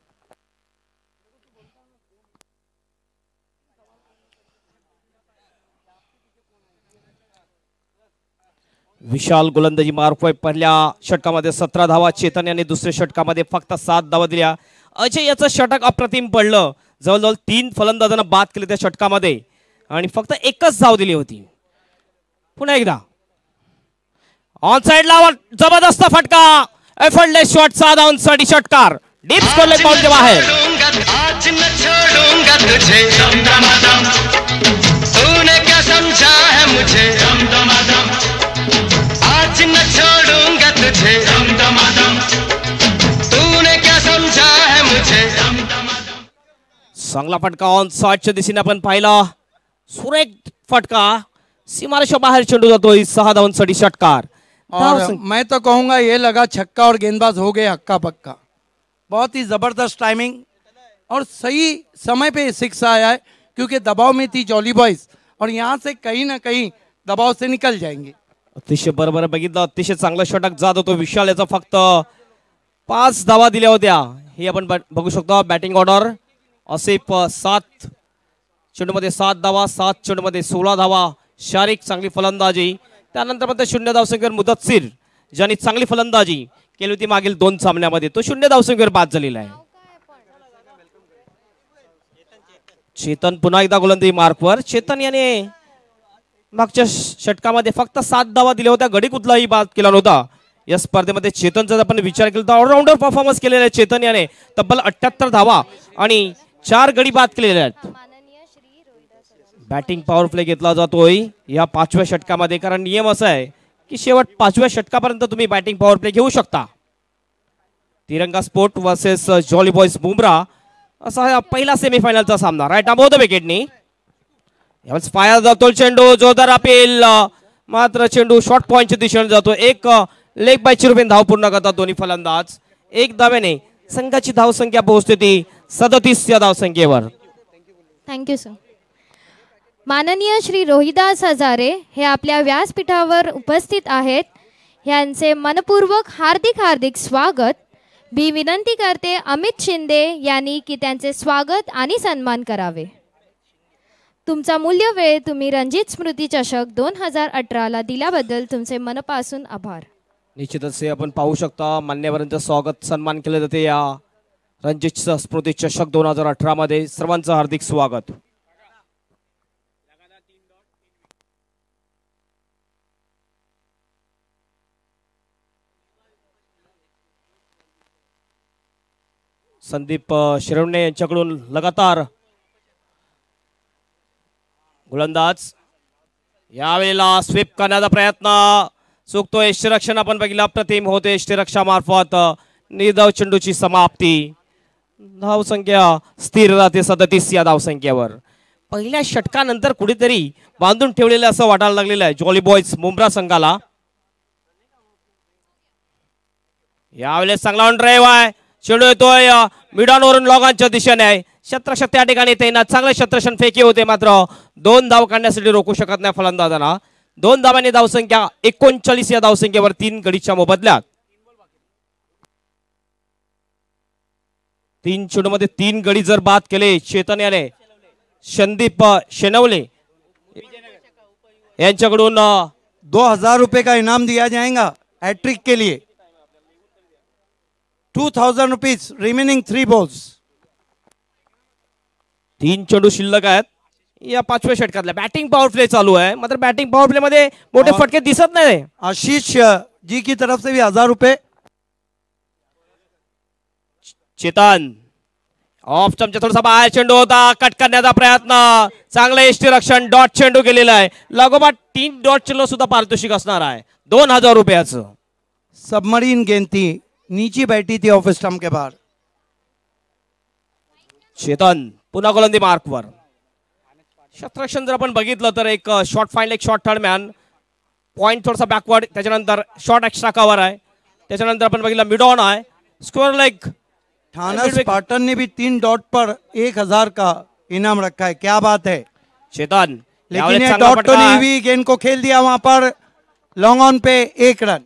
विशाल गोलंदाजी मार्फत पहिल्या षटकामध्ये 17 धावा. चेतन यांनी दुसऱ्या षटकामध्ये फक्त 7 धावा दिल्या. अजय याचं षटक अप्रतिम पडलं. जवळजवळ 3 फलंदाजांना बाद केले त्या षटकामध्ये आणि फक्त एकच धाव दिली होती. पुन्हा एकदा ऑन साइड ला जबरदस्त फटका. एफर्टलेस शॉट 6 धावांसाठी षटकार. डीप स्कोर लेग बाउंडच्या बाहेर. आज न छोडूंगा तुझे तूने क्या समझा है मुझे आज न छोडूंगा तुझे तूने क्या समझा है मुझे. चांगला फटका ऑन साइडच्या दिशेने आपण पाहिला. सुरेख फटका. सीमारेषा बाहेर चेंडू जातोय. 6 धावांसाठी षटकार. और मैं तो कहूंगा ये लगा छक्का और गेंदबाज हो गए हक्का पक्का. बहुत ही जबरदस्त टाइमिंग और सही समय पे सिक्स आया है क्योंकि दबाव में थी जॉली बॉयज और यहाँ से कहीं ना कहीं दबाव से निकल जाएंगे. अतिशय बरोबर बघितलं. अतिशय चांगलं षटक जात होतो विशाल. याचा फक्त 5 धावा दिल्या होत्या. हे आपण बघू शकतो. बॅटिंग ऑर्डर आसिफ 7 चेंडूमध्ये 7 धावा. 7 चेंडूमध्ये 16 धावा. शारीरिक चांगली फलंदाजी. त्यानंतर पण 0 धावसंख्येवर मुदत्सिर ज्यांनी चांगली फलंदाजी केली होती मागील 2 सामन्यामध्ये. तो 0 धावसंख्येवर बाद झालेला आहे. चेतन पुन्हा एकदा गोलंदाजी मार्कवर. चेतन याने मागच्या षटकामध्ये फक्त 7 धावा दिल्या होत्या. गडी कुठलाही बाद केला नव्हता. या स्पर्धेमध्ये चेतनचा आपण विचार केला तर ऑलराऊंडर परफॉर्मन्स केलेला आहे चेतन याने. तब्बल 78 धावा आणि 4 गडी बाद केलेले आहेत. बॅटिंग पॉवर प्ले घेतला जातोय या 5व्या षटकामध्ये. कारण नियम असा आहे की शेवट 5व्या षटकापर्यंत तुम्ही बॅटिंग पॉवर प्ले घेऊ शकता. तिरंगा sport versus jolly boys Bumrah असा हा पहिला सेमीफायनलचा सामना. राईट आर्म ऑफ द विकेटनी यावेळेस फायर जातो चेंडू. जोरदार अपील. मात्र चेंडू शॉर्ट पॉइंटच्या दिशेने जातो. एक लेग बाय चिरुबेन धाव पूर्ण करतात दोन्ही फलंदाज. एक धावेने संघाची धावसंख्या पोहोचते ती 37 या धावसंख्येवर. Thank you sir. माननीय श्री रोहिदास हजारे हे आपल्या व्यासपीठावर उपस्थित आहेत. यांचे मनपूर्वक हार्दिक हार्दिक स्वागत. मी विनंती करते अमित शिंदे यांनी की त्यांचे स्वागत आणि सन्मान करावे. तुमचा मूल्य वेळ तुम्ही रणजित स्मृती चषक 2018 ला दिल्याबद्दल तुमचे मनपासून आभार. निश्चितच हे आपण पाहू शकता. मान्यवरांचं स्वागत सन्मान केले जाते या रणजित स्मृती चषक 2018 मध्ये. सर्वांचं हार्दिक स्वागत. संदीप शिरवणे यांच्याकडून लगातार गोलंदाज. यावेळेला स्वीप करण्याचा प्रयत्न चुकतोय. यष्टीरक्षण आपण बघितलं अप्रतिम होते. यष्टीरक्षणामार्फत निर्धाव चेंडूची समाप्ती. धावसंख्या स्थिर राहते 37 या धावसंख्येवर. पहिल्या षटकानंतर कुठेतरी बांधून ठेवलेलं असं वाटायला लागलेलं आहे जॉली बॉयज मुंब्रा संघाला. यावेळेस चांगला ऑन ड्राईव्ह आहे. चेंडू येतोय मिडॉनवरून लॉगांच्या दिशेने आहे. क्षेत्ररक्षक त्या ठिकाणी तैनात. चांगले क्षेत्ररक्षण फेकी होते मात्र 2 धाव काढण्यासाठी रोखू शकत नाही फलंदाजांना. 2 धावांनी धावसंख्या 39 या धावसंख्येवर 3 गडीच्या मोबदल्यात. 3 चेंडूमध्ये 3 गडी जर बाद केले चेतन याने संदीप शेनवले यांच्याकडून 2000 रुपए का इनाम दिया जाएगा हैट्रिक के लिए. 2000 रुपीज रिमेनिंग 3 बॉल्स. 3 चेंडू शिल्लक आहेत या 5व्या षटकातल्या. बॅटिंग पॉवर प्ले चालू आहे, मात्र बॅटिंग पॉवर प्ले मध्ये मोठे फटके दिसत नाही. आशीष जी की तरफ से भी 1000 रुपए. चेतन ऑफ स्टंपच्या थोडासा बाहेर चेंडू होता, कट करण्याचा प्रयत्न, चांगलं यष्टीरक्षण, डॉट चेंडू केलेला आहे. लागोपाठ 3 डॉट चेंडू सुद्धा पारितोषिक असणार आहे 2000 रुपयाचं. सबमरीन गेंद थी, नीचे बैठी थी ऑफ स्टंप के बाहर. चेतन पुन्हा गोलंदाजी मार्कवर. क्षेत्ररक्षण जर आपण बघितलं तर एक शॉर्ट फाईंड, एक शॉर्ट थर्ड मॅन, पॉइंट थोडासा बॅकवर्ड, त्याच्यानंतर शॉर्ट एक्स्ट्रा कव्हर आहे, त्याच्यानंतर आपण बघितलं मिड ऑन आहे, स्क्वेअर लेग. थाना स्पार्टन ने भी 3 डॉट पर 1000 का इनाम रखा है. क्या बात है. चेतन लेकिन ये डॉट तो नहीं हुई, गेंद को खेल दिया वहां पर लॉन्ग ऑन पे 1 रन.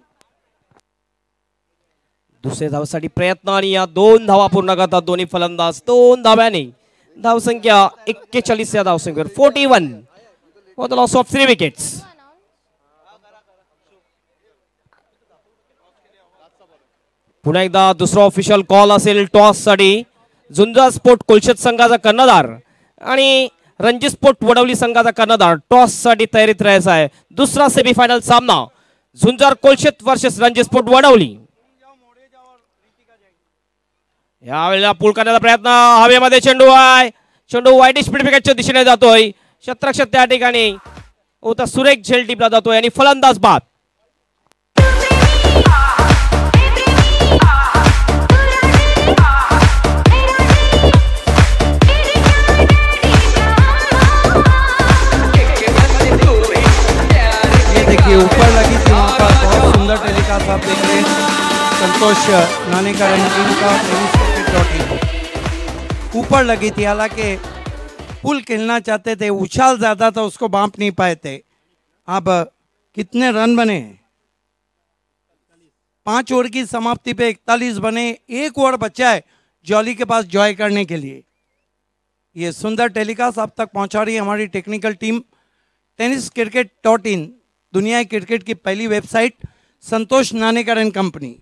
दुसऱ्या धावासाठी प्रयत्न आणि या 2 धावा पूर्ण करतात दोन्ही फलंदाज. 2 धाव्याने धावसंख्या 41 या धावसंख्येवर 41 for the loss of 3 wickets. पुन्हा एकदा दुसरा ऑफिशियल कॉल असेल टॉस साठी. झुंजार स्पोर्ट कोलशेत संघाचा कर्णधार आणि रणजी स्पोर्ट वडवली संघाचा कर्णधार टॉस साठी तयारीत राहायचा आहे. दुसरा सेमीफायनल सामना झुंजार कोलशेत वर्सेस रणजी स्पोर्ट वडवली. यावेळेला पूल करण्याचा प्रयत्न, हवेमध्ये चेंडू आहे, चेंडू वाईट स्पीड विकेटच्या दिशेने जातोय. क्षेत्ररक्षक त्या ठिकाणी होता सुरेख झेल टिपला जातोय आणि फलंदाज बाद. देखिए ऊपर लगी थी वहाँ पर, बहुत सुंदर टेलीकास्ट आप देख रहे हैं. संतोष नानेकर टीम का ऊपर लगी थी, हालांकि पुल खेलना चाहते थे, उछाल ज्यादा था, उसको बांप नहीं पाए थे. अब कितने रन बने? 5 ओवर की समाप्ति पे 41 बने. 1 ओवर बचा है जॉली के पास जॉय करने के लिए. ये सुंदर टेलीकास्ट आप तक पहुंचा रही है हमारी टेक्निकल टीम. tenniscricket.in दुनिया क्रिकेट की पहली website, Santosh Nanekar and company.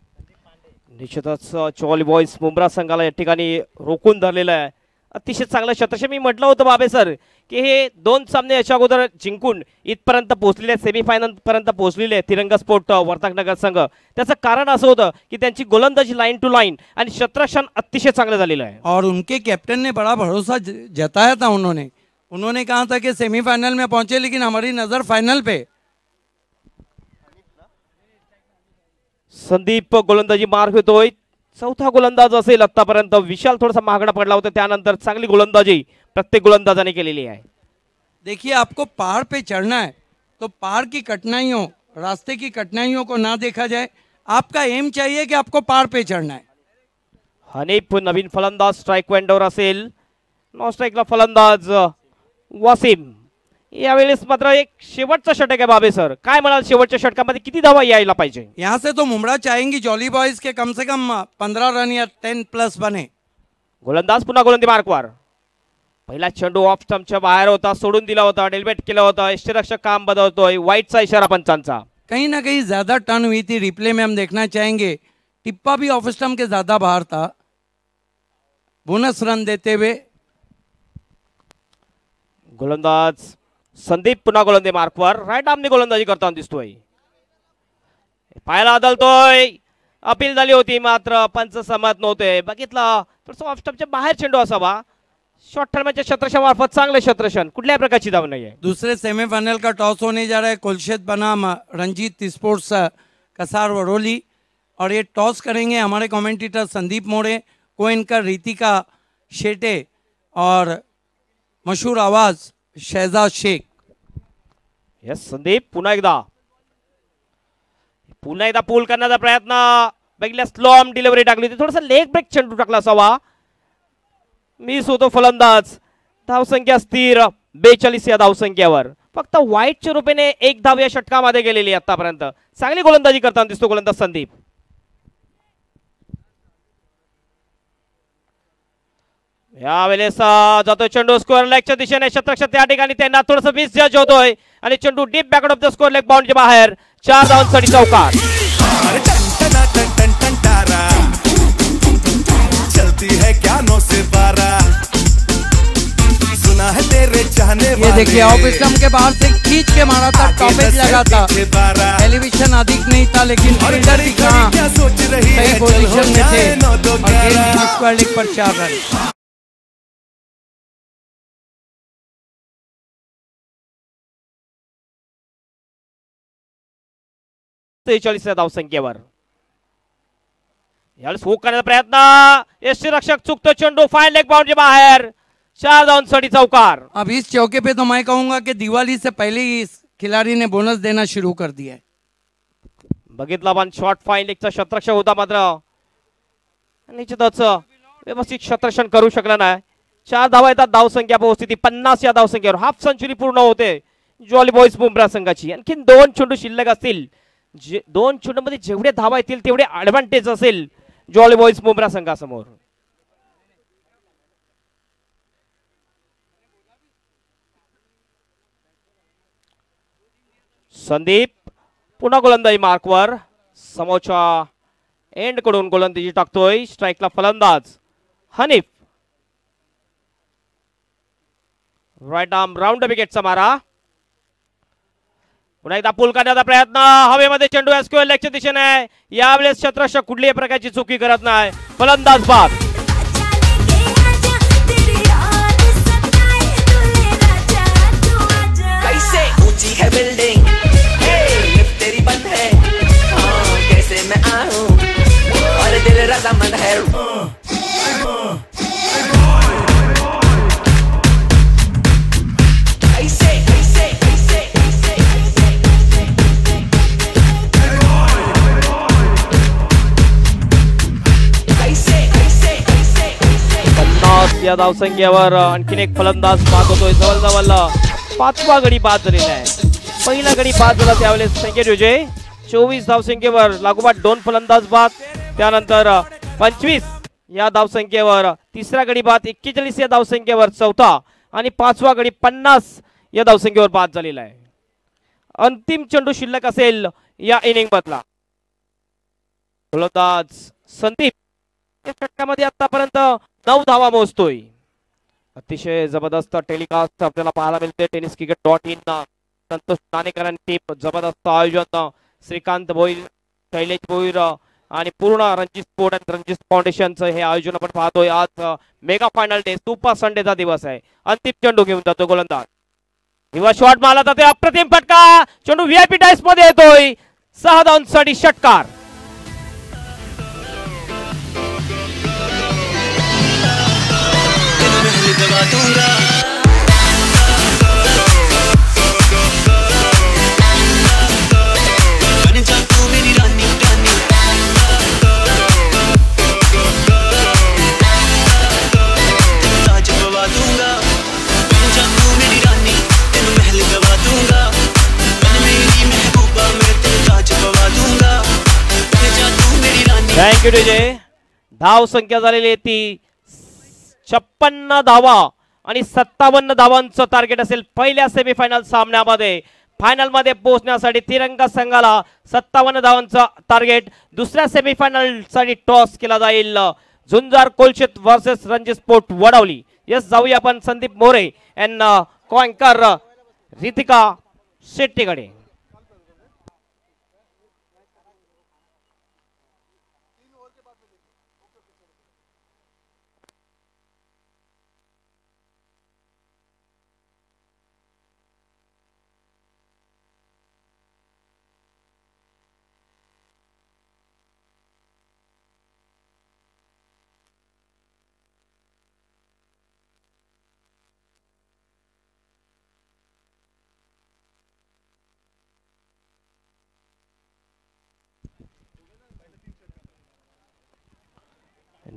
निश्चितच चॉली बॉयज मुंब्रा संघाला या ठिकाणी रोखून धरलेलं आहे. अतिशय चांगलं क्षेत्ररक्षण. मी म्हटलं होतं बाबे सर की हे 2 सामने याच्या अगोदर जिंकून इथपर्यंत पोहोचलेले, सेमीफायनल पर्यंत पोहोचलेले तिरंगा स्पोर्ट वर्तकनगर संघ. त्याचं कारण असं होतं की त्यांची गोलंदाजी लाईन टू लाईन आणि क्षेत्ररक्षण अतिशय चांगलं झालेलं आहे. और उनके कैप्टन ने बड़ा भरोसा जताया था. उन्होंने कहा था कि सेमीफाइनल में पहुंचे, लेकिन हमारी नजर फाइनल पे. संदीप गोलंदाजी मार्क होतोय. 4था गोलंदाज असेल आतापर्यंत. विशाल थोडासा महागडा पडला होता, त्यानंतर चांगली गोलंदाजी प्रत्येक गोलंदाजाने केलेली आहे. देखिए आपको पहाड़ पे चढ़ना है तो पहाड़ की कठिनाइयों, रास्ते की कठिनाइयों को ना देखा जाए. आपका एम चाहिए कि आपको पहाड़ पे चढ़ना है. हनीफ नवीन फलंदाज स्ट्राइक वेंडर असेल. नॉन स्ट्राइकला फलंदाज वासिम. यावेळेस मात्र एक शेवटचा षटक आहे बाबे सर, काय म्हणाल शेवटच्या षटकामध्ये किती धावा यायला पाहिजे? यहाँ से तो मुंब्रा चाहेंगी जॉली बॉयज के कम से कम 15 रन या 10 प्लस बने. गोलंदाज पुन्हा गोलंदाजी मार्कवर. पहिला चेंडू ऑफ स्टंपच्या बाहेर होता, सोडून दिला होता, डेलबेट केला होता. यष्टीरक्षक काम बदलतोय. वाईटचा इशारा पंचांचा. कहीं ना कहीं ज्यादा टर्न हुई थी. रिप्ले में हम देखना चाहेंगे. टिप्पा भी ऑफ स्टंप के ज्यादा बाहर था. बोनस रन देते हुए गोलंदाज संदीप पुन्हा गोलंदाजी मार्कवर. राईट आर्मने गोलंदाजी करताना दिसतोय. पायाला आदलतोय. अपील झाली होती मात्र पंच सहमत नव्हते. बघितलं थोडंसं ऑफ स्टंपच्या बाहेर चेंडू असावा. शॉर्ट टर्मच्या क्षेत्ररक्षण मार्फत चांगले क्षेत्ररक्षण, कुठल्याही प्रकारची धाव नाही आहे. दूसरे सेमीफाइनल का टॉस होने जा रहा है कोलशेत बनाम रंजीत स्पोर्ट्स कसार वरोली. और ये टॉस करेंगे हमारे कमेंटेटर संदीप मोरे, को एंकर रितिका शेटे और मशहूर आवाज शहजाद शेख. यस संदीप पुन्हा एकदा पूल करण्याचा प्रयत्न. बघितल्या स्लो आर्म डिलिव्हरी टाकली होती, थोडासा लेग ब्रेक चेंडू टाकला असावा. मिस होतो फलंदाज. धावसंख्या स्थिर 42 या धावसंख्येवर. फक्त वाईटच्या रूपाने 1 धाव या षटकामध्ये गेलेली आतापर्यंत. चांगली गोलंदाजी करताना दिसतो गोलंदाज संदीप. यावेळेस जातो चेंडू स्कोअर लेगच्या दिशेने. शतरक्षक त्या ठिकाणी त्यांना थोडंसं मिस जज होतोय आणि चेंडू deep backward of the square leg बाउंडच्या बाहेर. 4 धावांसाठी चौकार. चलती है क्या 9 से 12 सुना है तेरे चाहने वाले. ये देखिए ऑफ स्टंप के बाहर से खींच के मारा था, टॉपेज लगा था, टेलीविजन अधिक नहीं था, लेकिन फील्डर भी कहाँ सही पोजीशन में थे और गेंद स्क्वायर लेग पर 4 रन. 43 धावसंख्येवर यावेळेस हुक करण्याचा प्रयत्न. यष्टीरक्षक चुकतो, चेंडू फाईन लेग बाउंडच्या बाहेर. 4 धावांसाठी चौकार. अब इस चौके पे तो मैं कहूंगा कि दिवाली से पहले ही इस खिलाड़ी ने बोनस देना शुरू कर दिया है. बघितला पण शॉर्ट फाईन लेगचा शतरक्षक होता, मात्र निश्चितच व्यवस्थित शतरक्षण करू शकला नाही. 4 धावा येतात. धावसंख्या पोहोचते 50 या धावसंख्येवर. हाफ सेंचुरी पूर्ण होते जॉली बॉयज बुमरा संघाची. आणखीन 2 चेंडू शिल्लक असतील. 2 चेंडूमध्ये जेवढे धावा येतील तेवढे ऍडव्हान्टेज असेल जॉली बॉयज बुमरा संघासमोर. संदीप पुन्हा गोलंदाजी मार्कवर. समोरच्या एंड कडून गोलंदाजी टाकतोय. स्ट्राईकला फलंदाज हनीफ. राईट आर्म राऊंड विकेटचा मारा. पुन्हा एकदा पुल करण्याचा प्रयत्न. हवेमध्ये चेंडू स्क्वेअर लेगच्या दिशेने. यावेळेस शतरक्षक कुठल्याही प्रकारची चुकी करत नाही. फलंदाज बाद. कैसे ऊंची है बिल्डिंग, लिफ्ट तेरी बंद है, कैसे मैं आऊं और दिल रजामंद है. या धावसंख्येवर आणखीन एक फलंदाज बाद होतोय. जवळजवळ 5वा गडी बाद झालेला आहे. पहिला गडी बाद झाला त्यावेळेस संकेत विजय. 24 धावसंख्येवर लागोपाठ 2 फलंदाज बाद. त्यानंतर 25 या धावसंख्येवर तिसरा गडी बाद. 41 या धावसंख्येवर चौथा आणि 5वा गडी 50 या धावसंख्येवर बाद झालेला आहे. अंतिम चेंडू शिल्लक असेल या इनिंग मधला. फलंदाज संदीप षटकामध्ये आतापर्यंत 9 धावा मोजतोय. अतिशय जबरदस्त टेलिकास्ट आपल्याला पाहायला मिळते. tenniscricket.in संतोष नाणेकरांनी टीम जबरदस्त आयोजन. श्रीकांत भोईर, शैलेश भोईर आणि पूर्ण रणजित स्पोर्ट अँड रणजित फाउंडेशनचं हे आयोजन आपण पाहतोय. आज मेगा फायनल डे सुपर संडेचा दिवस आहे. अंतिम चेंडू घेऊन जातो गोलंदाज. किंवा शॉट मारला जाते. अप्रतिम फटका. चेंडू व्हीआयपी डायस मध्ये येतोय. 6 धावांसाठी षटकार. दबा दूंगा बन जा तू मेरी रानी रानी. ताज गवा दूंगा. बन जा तू मेरी रानी, तेनू महल गवा दूंगा. बन मेरी महबूबा, मैं तेरे ताज गवा दूंगा. बन जा तू मेरी रानी. थँक्यू विजय. धाव संख्या झालेली आहे ती 56 धावा आणि 57 धावांचं टार्गेट असेल पहिल्या सेमीफायनल सामन्यामध्ये. फायनल मध्ये पोहोचण्यासाठी तिरंगा संघाला 57 धावांचं टार्गेट. दुसऱ्या सेमीफायनल साठी टॉस केला जाईल Zunjar Kolshet versus Ranjit sport Vadavali. Yes जाऊया आपण संदीप मोरे अँड कॉन्कर रितिका शेट्टीकडे.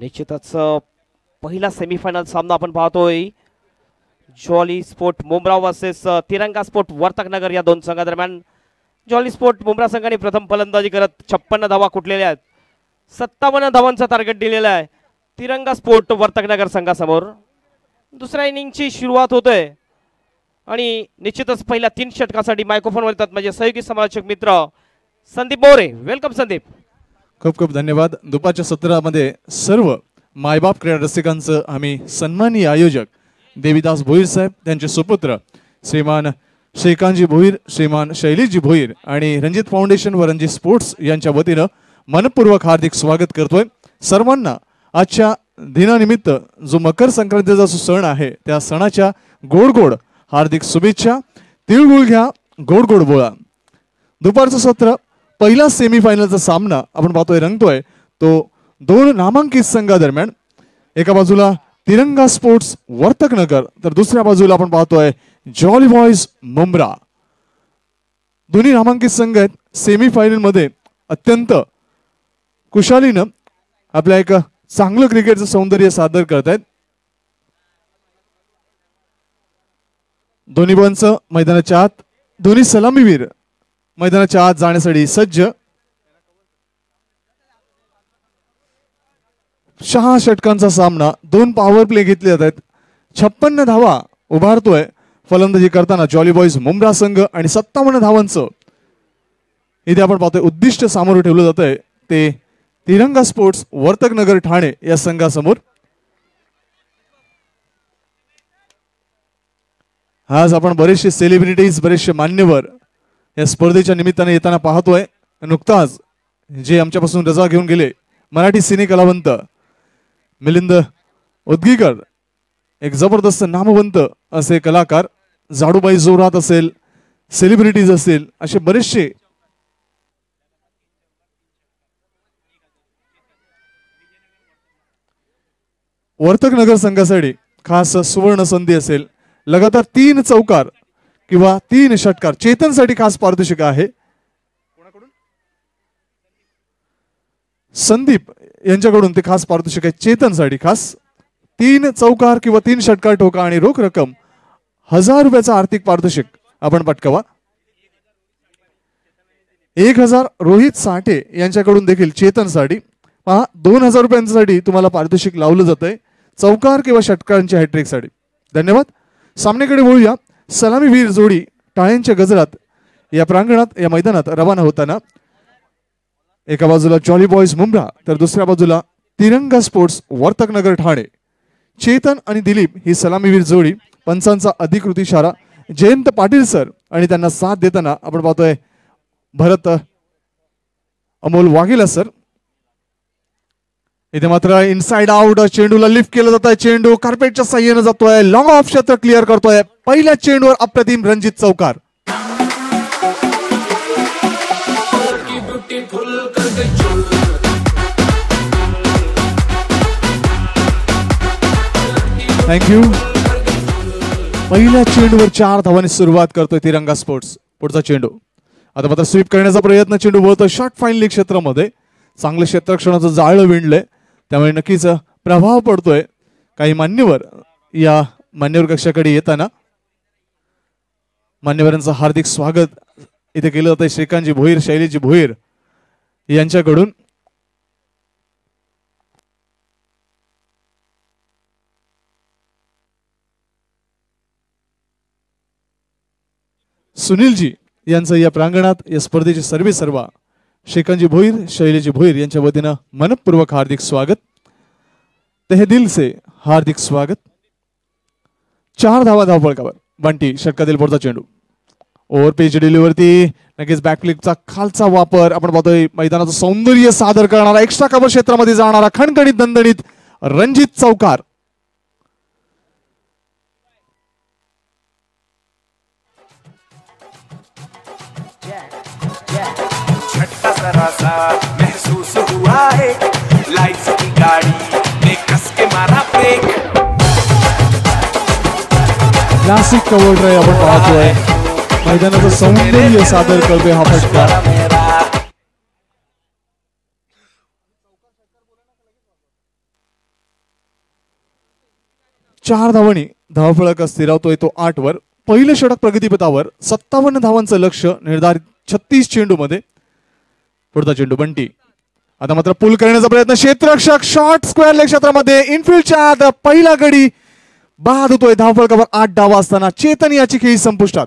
निश्चितच पहिला सेमीफायनल सामना आपण पाहतोय. Jolly sport Mumbra versus Tiranga sport Vartaknagar या 2 संघादरम्यान. जॉली स्पोर्ट मुंब्रा संघाने प्रथम फलंदाजी करत 56 धावा कुठलेल्या आहेत. 57 धावांचा टार्गेट दिलेला आहे तिरंगा स्पोर्ट वर्तकनगर संघासमोर. दुसऱ्या इनिंगची सुरुवात होते आणि निश्चितच पहिल्या 3 षटकासाठी मायक्रोफोनवर येतात माझे सहयोगी समालोचक मित्र संदीप मोरे. वेलकम संदीप. खूप खूप धन्यवाद. दुपारच्या सत्रामध्ये सर्व मायबाप क्रीडा रसिकांचं आम्ही सन्माननीय आयोजक देवीदास भोईर साहेब, त्यांचे सुपुत्र श्रीमान श्रीकांतजी भोईर, श्रीमान शैलेशजी भोईर आणि रणजित फाउंडेशन व रणजित स्पोर्ट्स यांच्या वतीनं मनपूर्वक हार्दिक स्वागत करतोय. सर्वांना आजच्या दिनानिमित्त जो मकर संक्रांतीचा जो सण आहे त्या सणाच्या गोड गोड हार्दिक शुभेच्छा. तिळगुळ घ्या, गोड गोड बोला. दुपारचं सत्र पहिला सेमीफायनलचा सामना आपण पाहतोय रंगतोय तो 2 नामांकित संघादरम्यान. एका बाजूला तिरंगा स्पोर्ट्स वर्तकनगर तर दुसऱ्या बाजूला आपण पाहतोय जॉली बॉयज मुंब्रा. दोन्ही नामांकित संघ आहेत. सेमीफायनल मध्ये अत्यंत कुशालीनं आपल्या एक चांगलं क्रिकेटचं सौंदर्य सादर करतायत. दोन्ही पंच मैदानाच्या आत, दोन्ही सलामीवीर मैदानाच्या आत जाण्यासाठी सज्ज. 6 षटकांचा सामना, 2 पॉवर प्ले घेतले जात आहेत. 56 धावा उभारतोय फलंदाजी करताना जॉली बॉयज मुंब्रा संघ आणि 57 धावांचं इथे आपण पाहतोय उद्दिष्ट सामोरं ठेवलं जात आहे ते तिरंगा स्पोर्ट्स वर्तकनगर ठाणे या संघासमोर. आज आपण बरेचसे सेलिब्रिटीज, बरेचसे मान्यवर या स्पर्धेच्या निमित्ताने येताना पाहतोय. नुकताच जे आमच्यापासून रजा घेऊन गेले मराठी सिने कलावंत मिलिंद उदगीकर, एक जबरदस्त नामवंत असे कलाकार, जाडूबाई जोरात असेल, सेलिब्रिटीज असेल, असे बरेचसे वर्तकनगर संघासाठी खास सुवर्ण संधी असेल. लगातार 3 चौकार किंवा 3 षटकार चेतनसाठी खास पारितोषिक आहे. संदीप यांच्याकडून ते खास पारितोषिक आहे चेतनसाठी खास. 3 चौकार किंवा 3 षटकार ठोका आणि रोख रक्कम 1000 रुपयाचा आर्थिक पारितोषिक आपण पटकावा. 1000 रोहित साठे यांच्याकडून देखील चेतनसाठी. पहा 2000 रुपयांसाठी तुम्हाला पारितोषिक लावलं जातंय चौकार किंवा षटकारांच्या हॅट्रिकसाठी. धन्यवाद. सामन्याकडे वळूया. सलामीवीर जोडी टाळ्यांच्या गजरात या प्रांगणात, या मैदानात रवाना होताना एका बाजूला जॉली बॉयज मुंब्रा तर दुसऱ्या बाजूला तिरंगा स्पोर्ट्स वर्तकनगर ठाणे. चेतन आणि दिलीप ही सलामीवीर जोडी. पंचांचा अधिकृत इशारा जयंत पाटील सर आणि त्यांना साथ देताना आपण पाहतोय भरत अमोल वाघेला सर. इथे मात्र इनसाइड आउट, चेंडूला लिफ्ट केलं जात आहे. चेंडू कार्पेटच्या साह्याने जातोय, लॉंग ऑफ क्षेत्र क्लिअर करतोय. पहिल्या चेंडूवर अप्रतिम रणजित चौकार. थँक्यू. पहिल्या चेंडूवर 4 धावांनी सुरुवात करतोय तिरंगा स्पोर्ट्स. पुढचा चेंडू आता मात्र स्वीप करण्याचा प्रयत्न, चेंडू बोलतोय शॉर्ट फाईनली क्षेत्रामध्ये. चांगलं क्षेत्ररक्षणाचं जाळं विणलंय त्यामुळे नक्कीच प्रभाव पडतोय. काही मान्यवर या मान्यवर कक्षाकडे येताना मान्यवरांचं हार्दिक स्वागत इथे केलं जातंय श्रीकांतजी भोईर, शैलेशजी भोईर यांच्याकडून. सुनीलजी यांचं या प्रांगणात या स्पर्धेचे सर्वेसर्वा श्रीकांतजी भोईर, शैलेशजी भोईर यांच्या वतीनं मनपूर्वक हार्दिक स्वागत, तहे दिल से हार्दिक स्वागत. 4 धावा धावफलकावर. बंटी षटकातील पुढचा चेंडू ओव्हर पेज डिलिव्हरी, नक्कीच बॅकफ्लिकचा खालचा वापर. आपण पाहतोय मैदानाचं सौंदर्य सादर करणारा, एक्स्ट्रा कव्हर क्षेत्रामध्ये जाणारा खणखणीत दणदणीत रणजित चौकार. महसूस हुआ है लाइफ की गाड़ी ने कस के मारा ब्रेक. क्लासिक कव्हर ड्राइव्ह आपण पाहतोय. मैदानाचं सौंदर्य सादर करतोय हा फटका. चार धावांनी धावफलक स्थिरावतोय तो 8 वर. पहिलं षटक प्रगतीपथावर. 57 धावांचं लक्ष निर्धारित 36 चेंडू मध्ये. पुढचा चेंडू बंटी. आता मात्र पुल करण्याचा प्रयत्न, क्षेत्ररक्षक शॉट स्क्वेअर लेग क्षेत्रामध्ये इनफिल्डच्या आत पहिला गडी बाद होतोय. धावफलकावर 8 धावा असताना चेतन याची खेळी संपुष्टात.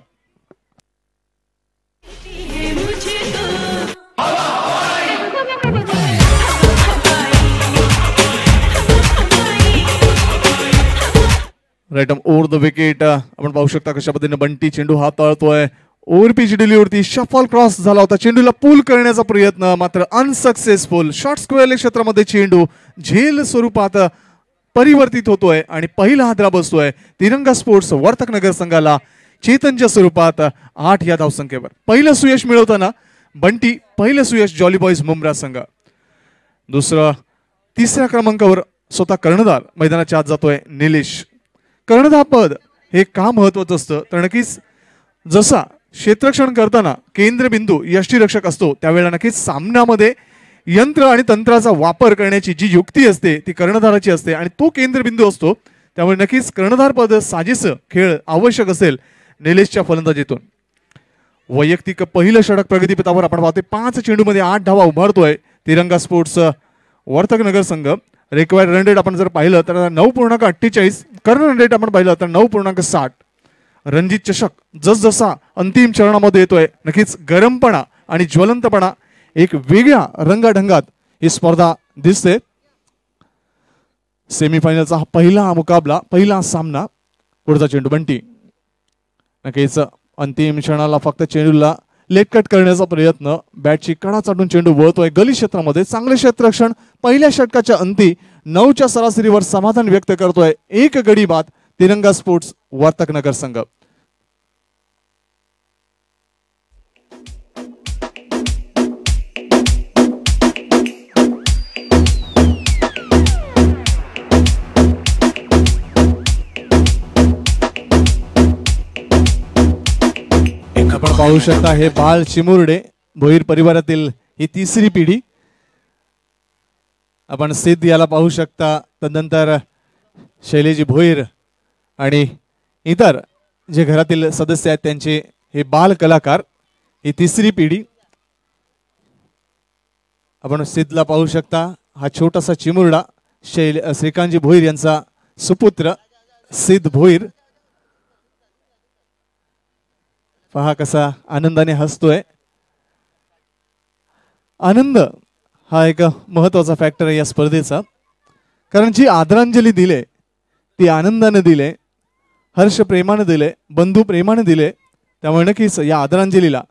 Right over the wicket. आपण पाहू शकता कशा पद्धतीने बंटी चेंडू हाताळतोय. Over pitch delivery shuffle cross झाला होता. चेंडूला पूल करण्याचा प्रयत्न मात्र अनसक्सेसफुल. शॉर्ट स्क्वेअर क्षेत्रामध्ये चेंडू झेल स्वरूपात परिवर्तित होतोय आणि पहिला हादरा बसतोय तिरंगा स्पोर्ट्स वर्तकनगर संघाला चेतनच्या स्वरूपात 8 या धावसंख्येवर. पहिलं सुयश मिळवताना बंटी, पहिलं सुयश जॉली बॉयज मुंब्रा संघ. तिसऱ्या क्रमांकावर स्वतः कर्णधार मैदानाच्या आत जातोय निलेश. कर्णधार पद हे का महत्वाचं असतं तर नक्कीच जसा क्षेत्ररक्षण करताना केंद्रबिंदू यष्टीरक्षक असतो त्यावेळेला नक्कीच सामन्यामध्ये यंत्र आणि तंत्राचा वापर करण्याची जी युक्ती असते ती कर्णधाराची असते आणि तो केंद्रबिंदू असतो. त्यामुळे नक्कीच कर्णधार पद साजेसं खेळ आवश्यक असेल निलेशच्या फलंदाजीतून. वैयक्तिक पहिलं षटक प्रगतीपथावर आपण पाहतोय. 5 चेंडूमध्ये 8 धावा उभारतोय तिरंगा स्पोर्ट्स वर्तकनगर संघ. रिक्वायर्ड रन रेट आपण जर पाहिलं तर 9.48. कर्ण रन रेट आपण पाहिलं तर 9.60. रणजित चषक जसजसा अंतिम चरणामध्ये येतोय नक्कीच गरमपणा आणि ज्वलंतपणा एक वेगळ्या रंगाढंगात ही स्पर्धा दिसते. सेमीफायनलचा हा पहिला मुकाबला, पहिला सामना. पुढचा चेंडू बंटी नक्कीच अंतिम क्षणाला फक्त चेंडूला लेट कट करण्याचा प्रयत्न. बॅटची कडा चाटून चेंडू वळतोय गली क्षेत्रामध्ये. चांगले क्षेत्ररक्षण. पहिल्या षटकाच्या अंती 9च्या सरासरीवर समाधान व्यक्त करतोय. 1 गडी बाद तिरंगा स्पोर्ट्स वर्तकनगर संघ. आपण पाहू शकता हे बाळ चिमुरडे भोईर परिवारातील ही तिसरी पिढी. आपण सिद्ध याला पाहू शकता. तदनंतर शैलेजी भोईर आणि इतर जे घरातील सदस्य आहेत त्यांचे हे बाल कलाकार, ही तिसरी पिढी. आपण सिद्धला पाहू शकता. हा छोटासा चिमुरडा श्रीकांतजी भोईर यांचा सुपुत्र सिद्ध भोईर. पहा कसा आनंदाने हसतोय. आनंद हा एक महत्वाचा फॅक्टर आहे या स्पर्धेचा. कारण जी आदरांजली दिले ती आनंदाने दिले, हर्ष प्रेमाने दिले, बंधू प्रेमाने दिले. त्यामुळे नक्कीच या आदरांजलीला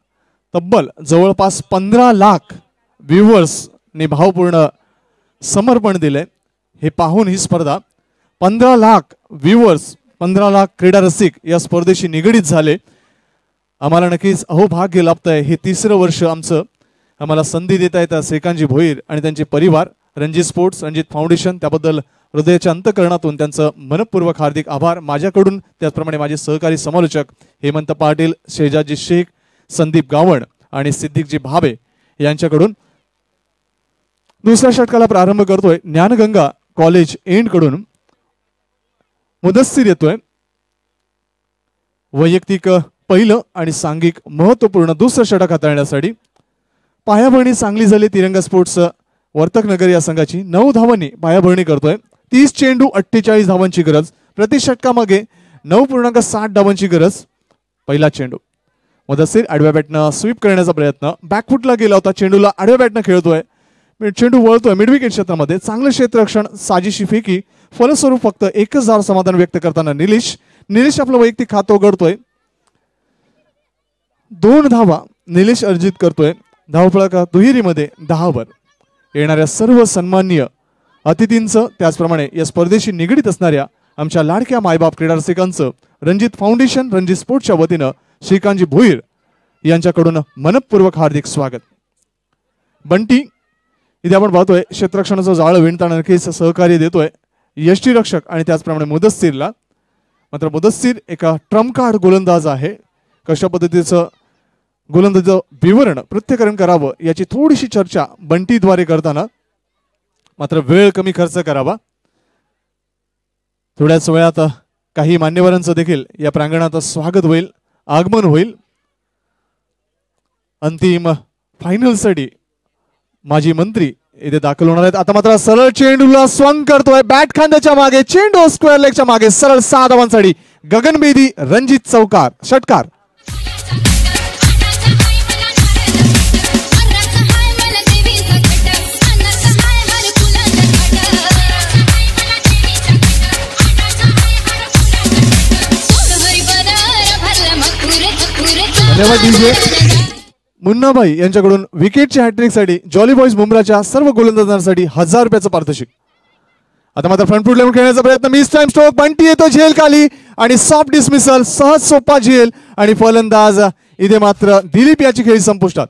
तब्बल जवळपास 15 लाख व्ह्युअर्सने भावपूर्ण समर्पण दिले. हे पाहून ही स्पर्धा 15 लाख व्ह्युअर्स, 15 लाख क्रीडा रसिक या स्पर्धेशी निगडीत झाले. आम्हाला नक्कीच अहोभाग्य लाभतंय. हे 3रं वर्ष आमचं. आम्हाला संधी देता येतात श्रीकांतजी भोईर आणि त्यांचे परिवार, रणजित स्पोर्ट्स, रणजित फाउंडेशन. त्याबद्दल हृदयाच्या अंतकरणातून त्यांचं मनपूर्वक हार्दिक आभार माझ्याकडून. त्याचप्रमाणे माझे सहकारी समालोचक हेमंत पाटील, शेजाजी शेख, संदीप गावण आणि सिद्दीकजी भाबे यांच्याकडून. दुसऱ्या षटकाला प्रारंभ करतोय ज्ञानगंगा कॉलेज एंड कडून. मुदस्सीर येतोय. वैयक्तिक पहिलं आणि सांघिक महत्वपूर्ण दुसरं षटक हाताळण्यासाठी. पायाभरणी चांगली झाली तिरंगा स्पोर्ट्स वर्तकनगर या संघाची. 9 धावांनी पायाभरणी करतोय. 30 चेंडू 48 धावांची गरज. प्रति षटकामागे 9.60 धावांची गरज. पहिला चेंडू मुदस्सीर आडव्या बॅटनं स्वीप करण्याचा प्रयत्न. बॅकफुटला गेला होता. चेंडूला आडव्या बॅटनं खेळतोय. चेंडू वळतोय मिडविकेट क्षेत्रामध्ये. चांगलं क्षेत्ररक्षण, साजेशी फेकी. फलस्वरूप फक्त 1च धाव समाधान व्यक्त करताना निलेश आपलं वैयक्तिक खातं उघडतोय. 2 धावा निलेश अर्जित करतोय. धावफलका दुहेरीमध्ये 10 वर. येणाऱ्या सर्व सन्माननीय अतिथींचं त्याचप्रमाणे या स्पर्धेशी निगडीत असणाऱ्या आमच्या लाडक्या मायबाप क्रीडा रसिकांचं रणजित फाउंडेशन, रणजित स्पोर्ट्सच्या वतीनं श्रीकांतजी भोईर यांच्याकडून मनपूर्वक हार्दिक स्वागत. बंटी इथे आपण पाहतोय क्षेत्ररक्षणाचं जाळं विणताना नक्कीच सहकार्य देतोय यष्टीरक्षक आणि त्याचप्रमाणे मुदस्सीरला. मात्र मुदस्सीर एका ट्रम्प कार्ड गोलंदाज आहे. कशा पद्धतीचं गोलंदाजीचं विवरण पृथ्थकरण करावं याची थोडीशी चर्चा बंटीद्वारे करताना मात्र वेळ कमी खर्च करावा. थोड्याच वेळात काही मान्यवरांचं देखील या प्रांगणात स्वागत होईल, आगमन होईल. अंतिम फायनलसाठी माजी मंत्री इथे दाखल होणार आहेत. आता मात्र सरळ चेंडूला स्वंग करतोय बॅट खांद्याच्या मागे, चेंडू स्क्वेअर लेगच्या मागे सरळ 6 धावांसाठी. गगन बेदी, रणजित चौकार, षटकार. धन्यवाद डीजे. मुन्नाबाई यांच्याकडून विकेटच्या हॅट्रिकसाठी जॉली बॉयज मुंब्राच्या सर्व गोलंदाजांसाठी 1000 रुपयाचं पारितोषिक. आता मात्र फ्रंट फूट लेवल खेळण्याचा प्रयत्न, मिस टाइम स्ट्रोक, बंटी येतो झेल खाली आणि सॉफ्ट डिसमिसल, सहज सोपा झेल आणि फलंदाज इथे मात्र दिलीप याची खेळी संपुष्टात.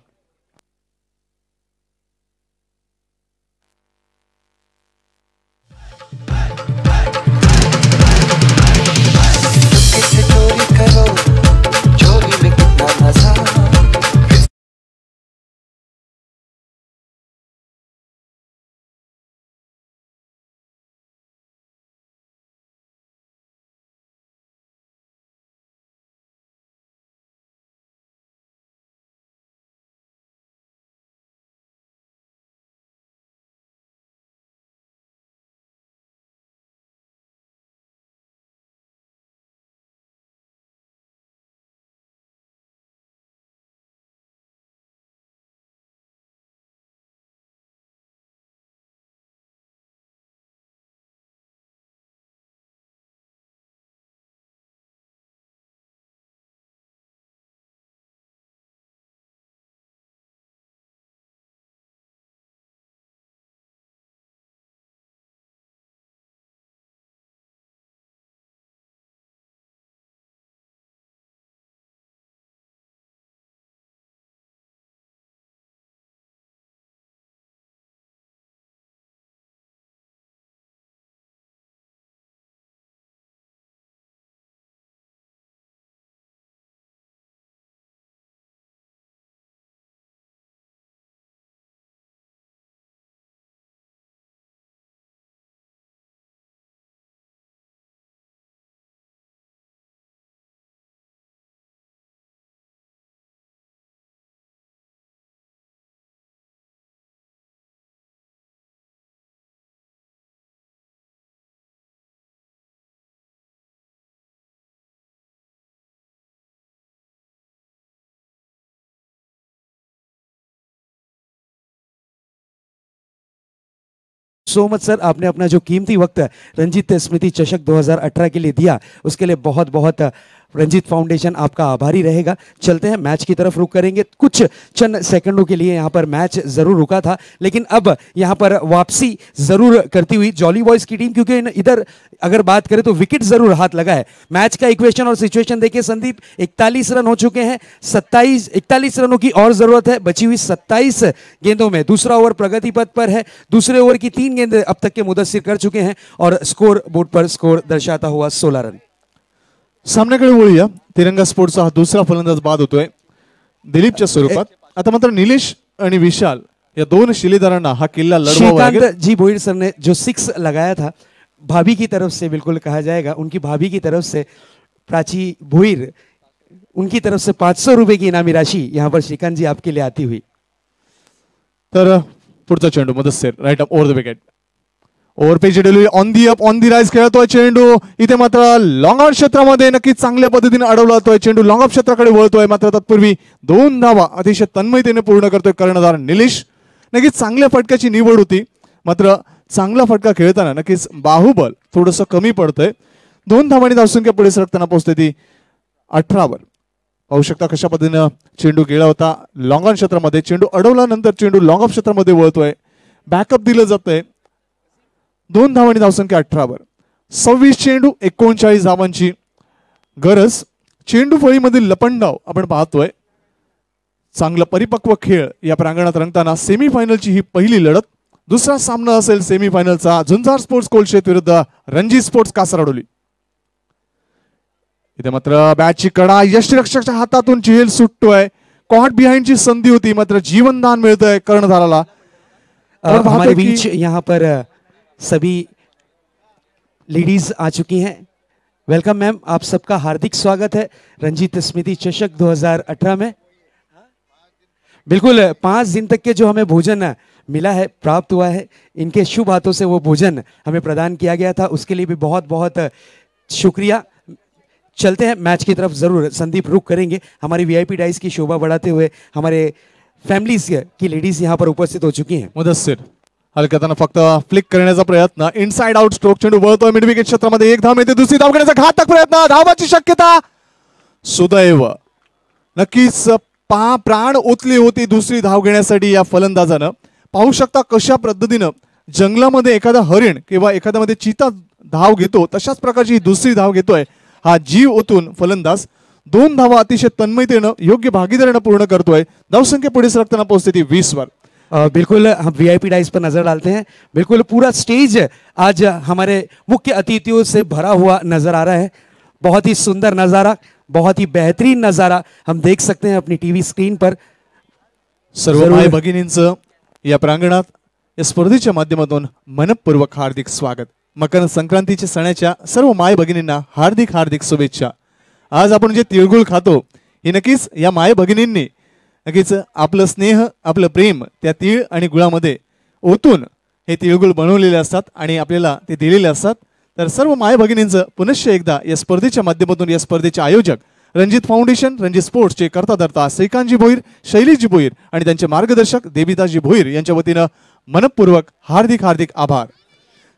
सो मच सर, आपने अपना जो कीमती वक्त रंजीत स्मृति चषक 2018 के लिए दिया, उसके लिए बहुत बहुत रंजीत फाउंडेशन आपका आभारी रहेगा. चलते हैं मैच की तरफ, रुक करेंगे. कुछ चंद सेकंडों के लिए यहाँ पर मैच जरूर रुका था, लेकिन अब यहाँ पर वापसी जरूर करती हुई जॉली बॉयज की टीम, क्योंकि इधर अगर बात करें तो विकेट जरूर हाथ लगा है. मैच का इक्वेशन और सिचुएशन देखिए संदीप, 41 रन हो चुके हैं, 41 रनों की और जरूरत है. बची हुई 27 गेंदों में दूसरा ओवर प्रगति पथ पर है. दूसरे ओवर की 3 गेंदें अब तक के मुदस्सिर कर चुके हैं और स्कोर बोर्ड पर स्कोर दर्शाता हुआ 16 रन. सामन्याकडे वळूया. तिरंगा स्पोर्ट्सचा हा दुसरा फलंदाज बाद होतोय दिलीपच्या स्वरूपात. आता मात्र निलेश आणि विशाल या दोन शिलेदारांना हा किल्ला लढवावा लागेल. श्रीकांत जी भोईर सर ने जो 6 लगाया था, भाभी की तरफ से बिल्कुल कहा जाएगा, उनकी भाभी की तरफ से प्राची भोईर, उनकी तरफ से 500 रुपए की इनामी राशि यहाँ पर श्रीकांत जी आपके लिए आती हुई. तर पुढचा चेंडू Mudassir, right up over the wicket. Overpitch delivery on the rise खेळतोय चेंडू. इथे मात्र लॉंग ऑन क्षेत्रामध्ये नक्कीच चांगल्या पद्धतीने अडवला जातोय. चेंडू लॉंग ऑफ क्षेत्राकडे वळतोय, मात्र तत्पूर्वी 2 धावा अतिशय तन्मयतेने पूर्ण करतोय कर्णधार निलेश. नक्कीच चांगल्या फटक्याची निवड होती, मात्र चांगला फटका खेळताना नक्कीच बाहुबल थोडंसं कमी पडतंय. 2 धावांनी धावसंख्या पुढे सरकताना पोहोचते ती 18 वर. पाहू शकता कशा पद्धतीने चेंडू गेला होता लॉंग ऑन क्षेत्रामध्ये. चेंडू अडवल्यानंतर चेंडू लॉंग ऑफ क्षेत्रामध्ये वळतोय, बॅकअप दिलं जातंय. 2 धावांनी धावसंख्या 18 वर. 26 चेंडू 39 धावांची गरज. चेंडू फळीमधील लपंडाव आपण पाहतोय. चांगला परिपक्व खेळ या प्रांगणात रंगताना सेमीफायनलची ही पहिली लढत. दुसरा सामना असेल सेमीफायनलचा झुंजार स्पोर्ट्स कोलशेत विरुद्ध रणजी स्पोर्ट्स कासारडोली. इथे मात्र बॅटची कडा यष्टीरक्षकाच्या हातातून झेल सुटतोय. कॉट बिहाइंडची संधी होती, मात्र जीवनदान मिळतंय कर्णधाराला. हमारे बीच यहाँ पर सभी लेडीज आ चुकी हैं. वेलकम मैम, आप सबका हार्दिक स्वागत है रंजीत स्मृति चषक 2018 में. बिल्कुल 5 दिन तक के जो हमें भोजन मिला है, प्राप्त हुआ है, इनके शुभ हाथों से वो भोजन हमें प्रदान किया गया था, उसके लिए भी बहुत बहुत शुक्रिया। चलते हैं मैच की तरफ, जरूर संदीप रुक करेंगे। हमारी वीआईपी डाइस की शोभा बढ़ाते हुए हमारे फॅमिलीज की लेडीज यहाँ पर उपस्थित हो चुकी हैं। मुदस्सिर हलक्याताना फक्त फ्लिक करण्याचा प्रयत्न, इनसाइड आउट स्ट्रोक, चेंडू वळतोय मिड विकेट क्षेत्रामध्ये, एक धाव मिळते, दुसरी धाव घेण्याचा घातक प्रयत्न, धावाची शक्यता, सुदैव, नक्कीच प्राण ओतली होती दुसरी धाव घेण्यासाठी या फलंदाजानं। पाहू शकता कशा पद्धतीनं जंगलामध्ये एखादा हरिण किंवा एखाद्यामध्ये चिता धाव घेतो तशाच प्रकारची दुसरी धाव घेतोय हा जीव ओतून फलंदाज। 2 धावा अतिशय तन्मयतेनं योग्य भागीदारीनं पूर्ण करतोय। धावसंख्या पुढे सरकताना पोहोचते ती 20 वर। बिल्कुल हम वीआईपी डाइस पर नजर डालते हैं। बिल्कुल पूरा स्टेज आज हमारे मुख्य अतिथियों से भरा हुआ नजर आ रहा है। बहुत ही सुंदर नजारा, बहुत ही बेहतरीन नजारा हम देख सकते हैं अपनी टीवी स्क्रीन पर। सर्व माय भगिनींचं या प्रांगणात या स्पर्धेच्या माध्यमातून मनपूर्वक हार्दिक स्वागत। मकर संक्रांतीच्या सणाच्या सर्व माय भगिनींना हार्दिक हार्दिक शुभेच्छा। आज आपण जे तिळगुळ खातो हे नक्कीच या माय भगिनींनी नक्कीच आपलं स्नेह, आपलं प्रेम त्या तीळ आणि गुळामध्ये ओतून हे तिळगुळ बनवलेले असतात आणि आपल्याला ते दिलेले असतात। तर सर्व माय भगिनींचं पुनश्च एकदा या स्पर्धेच्या माध्यमातून या स्पर्धेचे आयोजक रणजित फाउंडेशन, रणजित स्पोर्ट्सचे कर्ताधर्ता श्रीकांतजी भोईर, शैलीजी भोईर आणि त्यांचे मार्गदर्शक देविताजी भोईर यांच्या वतीनं मनपूर्वक हार्दिक हार्दिक आभार।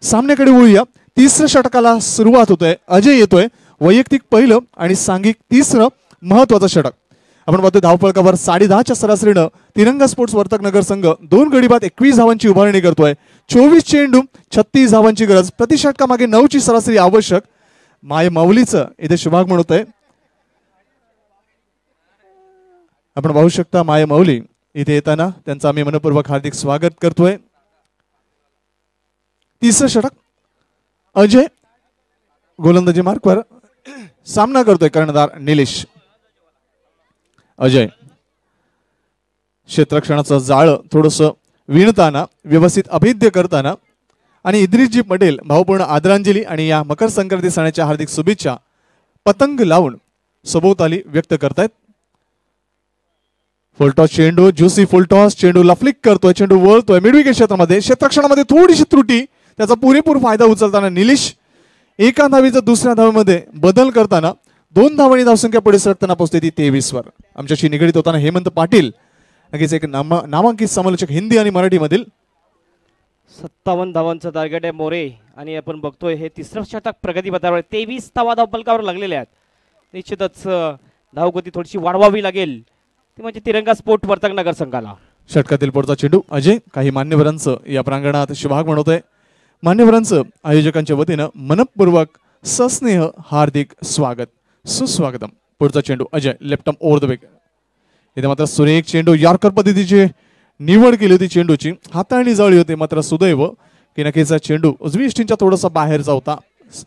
सामन्याकडे वळूया। तिसऱ्या षटकाला सुरुवात होतोय। अजय येतोय, वैयक्तिक पहिलं आणि सांघिक तिसरं महत्वाचं षटक। आपण पाहतोय धावफलकावर 10.5च्या सरासरीनं तिरंगा स्पोर्ट्स वर्तकनगर संघ 2 गडी बाद 21 धावांची उभारणी करतोय। 24 चेंडू 36 धावांची गरज, प्रति षटकामागे 9ची सरासरी आवश्यक। माय माऊलीचं इथे शुभागमन होतंय। आपण पाहू शकता माय माऊली इथे येताना त्यांचं आम्ही मनपूर्वक हार्दिक स्वागत करतोय। तिसरं षटक, अजय गोलंदाजी मार्कवर सामना करतोय कर्णधार निलेश। अजय क्षेत्ररक्षणाचं जाळं थोडस विणताना, व्यवस्थित अभेद्य करताना आणि इद्रिसजी पटेल भावपूर्ण आदरांजली आणि या मकर संक्रांती सणाच्या हार्दिक शुभेच्छा पतंग लावून सभोवताली व्यक्त करतायत। फुलटॉस चेंडू, ज्युसी फुलटॉस, चेंडूला फ्लिक करतोय, चेंडू वळतोय मिड विकेट क्षेत्रामध्ये, क्षेत्ररक्षणामध्ये थोडीशी त्रुटी, त्याचा पुरेपूर फायदा उचलताना निलेश एका धावेचा दुसऱ्या धावेमध्ये बदल करताना 2 धावांनी धावसंख्या पुढे सरकताना पोहोचते ती 23 वर। आमच्याशी निगडीत होताना हेमंत पाटील, नक्कीच एक नामांकित समालोचक हिंदी आणि मराठीमधील। 57 धावांचं टार्गेट आहे मोरे आणि आपण बघतोय हे तिसरं षटक प्रगतीपथावर 23 धावा धावफलकावर लागलेल्या आहेत। निश्चितच धावगती थोडीशी वाढवावी लागेल, ती म्हणजे तिरंगा स्पोर्ट वर्तकनगर संघाला। षटकातील पुढचा चेंडू अजय काही मान्यवरांचं या प्रांगणात शुभागमन होतंय। मान्यवरांचं आयोजकांच्या वतीनं मनपूर्वक सस्नेह हार्दिक स्वागत, सुस्वागतम। पुढचा चेंडू Ajay left arm over the wicket, इथे मात्र सुरेख चेंडू यॉर्कर पद्धतीची निवड केली होती चेंडूची, हाताळणी जळली होती, मात्र सुदैव की नक्कीच चेंडू उजवी इष्टींच्या थोडासा बाहेरचा होता।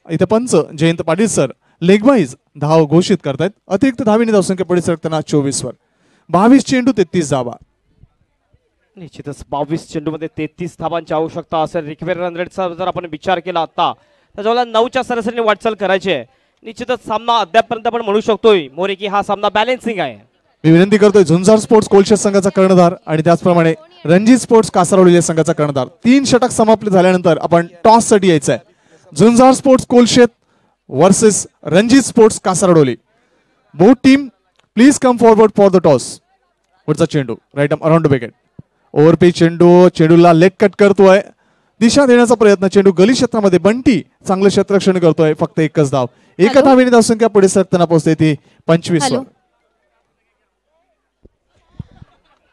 इथे पंच जयंत पाटील सर लेगवाईज धाव घोषित करतायत। अतिरिक्त धावेने धावसंख्या पुढे सरकताना 24 वर। 22 चेंडू 33 धावा। निश्चितच 22 चेंडूमध्ये 33 धावांची आवश्यकता असेल। रिक्वेअर रन रेटचा जर आपण विचार केला आता तर जवळ 9च्या सरासरीने वाटचाल करायची आहे। निश्चितच सामना अद्यापपर्यंत आपण म्हणू शकतोय मोरे की हा सामना बॅलन्सिंग आहे। मी विनंती करतोय झुंजार स्पोर्ट्स कोलशेत संघाचा कर्णधार आणि त्याचप्रमाणे रणजित स्पोर्ट्स कासारवली संघाचा कर्णधार 3 षटक समाप्त झाल्यानंतर आपण टॉस साठी यायचं आहे। Zunjar sports Kolshet versus Ranjit sports Kasarvali. Both team please come forward for the toss. पुढचा चेंडू right arm around the wicket, overpitch चेंडू, चेंडूला लेग कट करतोय, दिशा देण्याचा प्रयत्न, चेंडू गली क्षेत्रामध्ये बंटी चांगलं क्षेत्ररक्षण करतोय, फक्त एकच धाव। एका धावेने धावसंख्या पुढे सरकताना पोहोचते ती 25 वर।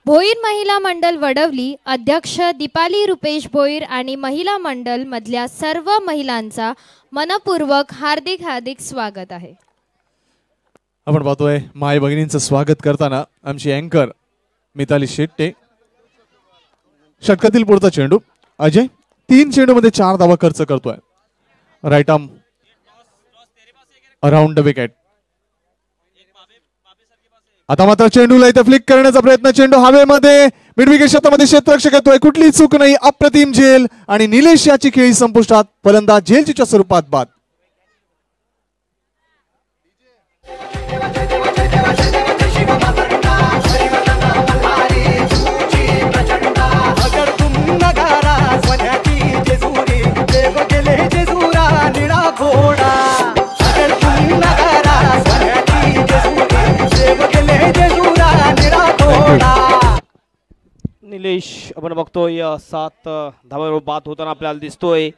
भोईर महिला मंडळ वडवली अध्यक्ष दीपाली रुपेश भोईर आणि महिला मंडळ मधल्या सर्व महिलांचा मनपूर्वक हार्दिक हार्दिक स्वागत आहे। आपण पाहतोय माय भगिनींचं स्वागत करताना आमची अँकर मिताली शेट्टे। षटकातील पुढचा चेंडू अजय 3 चेंडूमध्ये 4 धावा खर्च करतोय, right arm around the wicket. आता मात्र चेंडूला इथे फ्लिक करण्याचा प्रयत्न, चेंडू हवेमध्ये मिड विकेट क्षेत्रामध्ये क्षेत्ररक्षक येतोय, कुठलीही चूक नाही, अप्रतिम झेल आणि निलेश याची खेळी संपुष्टात, फलंदाज झेलच्या स्वरूपात बाद। यश आपण बघतोय 7 धावांवर बाद होताना आपल्याला दिसतोय.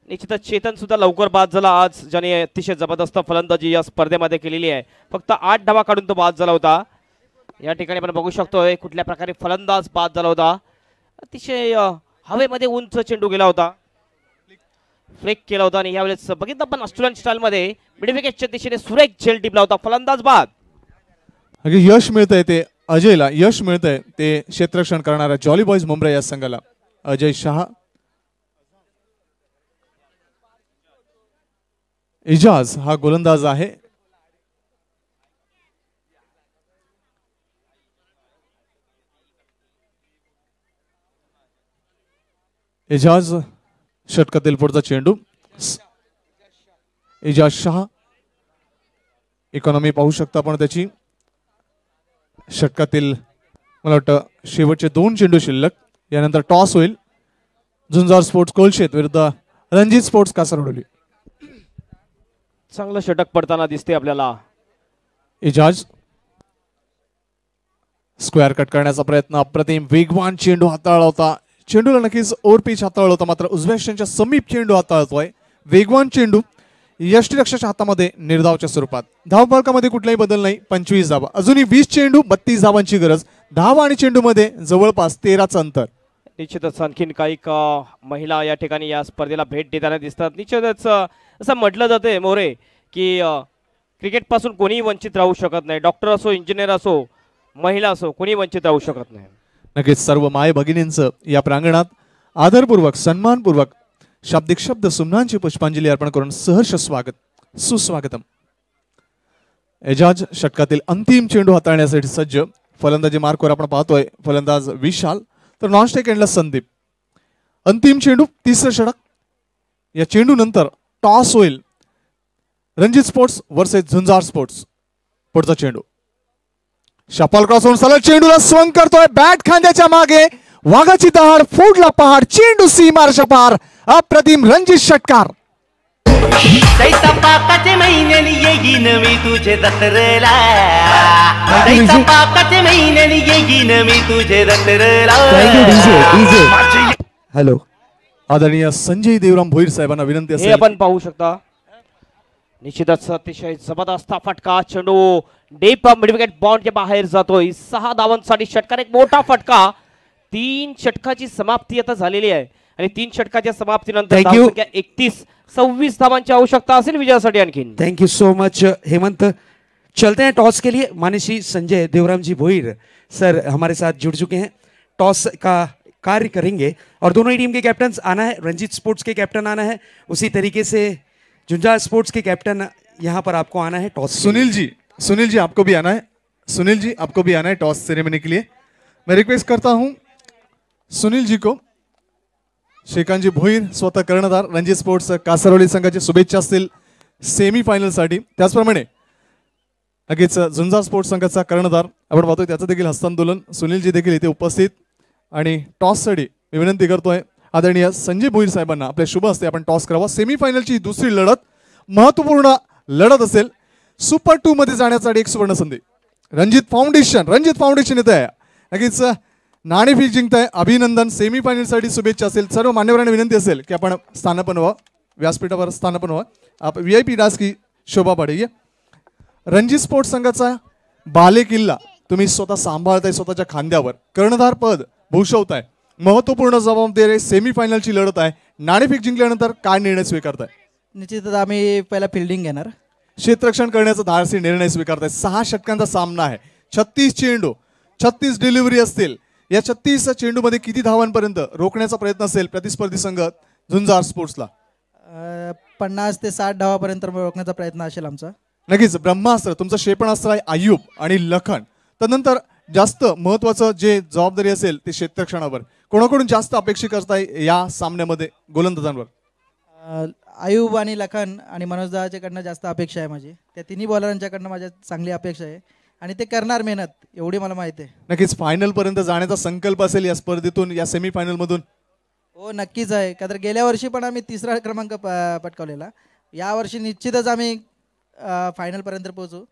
निश्चितच चेतन सुद्धा लवकर बाद झाला आज, ज्याने अतिशय जबरदस्त फलंदाजी या स्पर्धेमध्ये केलेली आहे. फक्त 8 धावा काढून तो बाद झाला होता. या ठिकाणी आपण बघू शकतोय कुठल्या प्रकारे फलंदाज बाद झाला होता. अतिशय हवेमध्ये उंच चेंडू गेला होता, फ्लिक केला होता. आणि यावेळेस बघितलं आपण ऑस्ट्रेलियन स्टाईलमध्ये मिडविकेटच्या दिशेने सुरेख झेल टिपला होता. फलंदाज बाद. यश मिळतंय ते अजयला, यश मिळतंय ते क्षेत्ररक्षण करणाऱ्या जॉली बॉयज मुंबई या संघाला. अजय शहा, इजाज हा गोलंदाज आहे. इजाज षटकातील पुढचा चेंडू. इजाज शहा, इकॉनॉमी पाहू शकता आपण त्याची. षटकातील मला वाटतं शेवटचे 2 चेंडू शिल्लक. यानंतर टॉस होईल. झुंजार स्पोर्ट्स कोलशेत विरुद्ध रणजित स्पोर्ट्स कासरवडोली. चांगलं षटक पडताना दिसते आपल्याला. इजाज स्क्वेअर कट करण्याचा प्रयत्न, अप्रतिम वेगवान चेंडू हाताळला होता. चेंडूला नक्कीच ओव्हर पिच हाताळला होता, मात्र उजव्या स्टंपच्या समीप चेंडू हाताळतोय. वेगवान चेंडू यष्टीरक्षकाच्या हातामध्ये निर्धावच्या स्वरूपात. धावफलकामध्ये कुठलाही बदल नाही. 25 धावा, अजूनही 20 चेंडू 32 धावांची गरज. धावा आणि चेंडू मध्ये जवळपास 13चं अंतर. निश्चितच आणखीन काही महिला या ठिकाणी या स्पर्धेला भेट देताना दिसतात. निश्चितच असं म्हटलं जाते मोरे की क्रिकेट पासून कोणीही वंचित राहू शकत नाही. डॉक्टर असो, इंजिनियर असो, महिला असो, कोणी वंचित राहू शकत नाही. नक्कीच सर्व माय भगिनींचं या प्रांगणात आदरपूर्वक सन्मानपूर्वक शाब्दिक शब्द सुमनांची पुष्पांजली अर्पण करून सहर्ष स्वागत, सुस्वागतम. एजाज षटकातील अंतिम चेंडू हाताळण्यासाठी सज्ज. फलंदाजी मार्कवर आपण पाहतोय फलंदाज विशाल, तर नॉनस्टेक एंडला संदीप. अंतिम चेंडू, तिसरं षटक. या चेंडू नंतर टॉस होईल. Ranjit sports versus Zunjar sports. पुढचा चेंडू शपाल क्रॉस होऊन सलग चेंडूला स्वंग करतोय. बॅट खांद्याच्या मागे, वाघाची दहाड, फोडला पहाड, चेंडू सीमारेषा पार. अप्रतिम रणजित षटकार. पाकाचे महिन्याने येईन मी तुझे जत्रेला. पाकाचे महिन्याने येईन मी तुझे जत्रेला. हॅलो, आदरणीय संजय देवराम भोईर साहेबांना विनंती असेल. हे आपण पाहू शकता. निश्चितच अतिशय जबरदस्त फटका. चेंडू डीप मिडविकेट बॉन्डच्या बाहेर जातोय. 6 धावांसाठी षटकार, एक मोठा फटका. 3 षटकाची समाप्ती आता झालेली आहे आणि 3 षटकाच्या समाप्तीनंतर धावसंख्या 31, 26 धावांची आवश्यकता असेल विजयासाठी. आणखीन thank you so much Hemant. चलते हैं टॉस के लिए. माननीय श्री संजय देवराम जी भोईर सर हमारे साथ जुड़ चुके हैं. टॉस का कार्य करेंगे और दोनों ही टीम के कैप्टन आना है. रंजीत स्पोर्ट्स के कैप्टन आना है, उसी तरीके से झुंझार स्पोर्ट्स के कैप्टन यहाँ पर आपको आना है टॉस. सुनील जी आपको भी आना है. सुनील जी आपको भी आना है टॉस सेरेमनी के लिए. मैं रिक्वेस्ट करता हूं सुनील जी को. श्रीकांत जी भोईर स्वतः कर्णधार, रणजित स्पोर्ट्स कासरवली संघाची शुभेच्छा असतील सेमीफायनल साठी. त्याचप्रमाणे नक्कीच झुंजार स्पोर्ट्स संघाचा कर्णधार आपण पाहतोय, त्याचं देखील हस्तांदोलन. सुनील जी देखील इथे उपस्थित. आणि टॉस साठी मी विनंती करतोय आदरणीय संजय भोईर साहेबांना आपल्या शुभ हस्ते आपण टॉस करावा. सेमीफायनलची दुसरी लढत महत्वपूर्ण लढत असेल. सुपर 2 मध्ये जाण्यासाठी एक सुवर्ण संधी. रणजित फाउंडेशन येत आहे. नक्कीच नाणेफेक जिंकताय. अभिनंदन. सेमीफायनलसाठी शुभेच्छा असेल. सर्व मान्यवरांना विनंती असेल की आपण स्थानापन्न व्हा, व्यासपीठावर स्थानापन्न व्हा. आप VIP डास की शोभा बढ़ेगी. रणजित स्पोर्ट्स संघाचा बाले किल्ला तुम्ही स्वतः सांभाळताय स्वतःच्या खांद्यावर. कर्णधार पद भूषवताय. महत्वपूर्ण जबाबदारी. सेमीफायनलची लढत आहे. नाणेफेक जिंकल्यानंतर काय निर्णय स्वीकारताय? निश्चितच आम्ही पहिला फिल्डिंग घेणार. क्षेत्ररक्षण करण्याचा धाडसी निर्णय स्वीकारताय. 6 षटकांचा सामना आहे. 36 चेंडू, 36 डिलिव्हरी असतील. या 36 चेंडूमध्ये किती धावांपर्यंत रोखण्याचा प्रयत्न असेल प्रतिस्पर्धी संघ झुंजार स्पोर्ट्सला? 50 ते 60 धावापर्यंत रोखण्याचा प्रयत्न असेल आमचा. नक्कीच ब्रह्मास्त्र तुमचं क्षेपणास्त्र आहे अय्यूब आणि लखन. त्यानंतर जास्त महत्वाचं जे जबाबदारी असेल ते क्षेत्ररक्षणावर. कोणाकडून जास्त अपेक्षा करताय या सामन्यामध्ये गोलंदाजांवर? अय्यूब आणि लखन आणि मनोज दादाच्याकडनं जास्त अपेक्षा आहे माझी. त्या तिन्ही बॉलरांच्याकडनं माझ्या चांगली अपेक्षा आहे आणि ते करणार मेहनत, एवढी मला माहिती आहे. नक्कीच फायनल पर्यंत जाण्याचा संकल्प असेल या स्पर्धेतून, या सेमीफायनल मधून? हो नक्कीच आहे. का तर गेल्या वर्षी पण आम्ही 3रा क्रमांक पटकावलेला. या वर्षी निश्चितच आम्ही फायनल पर्यंत पोहोचू.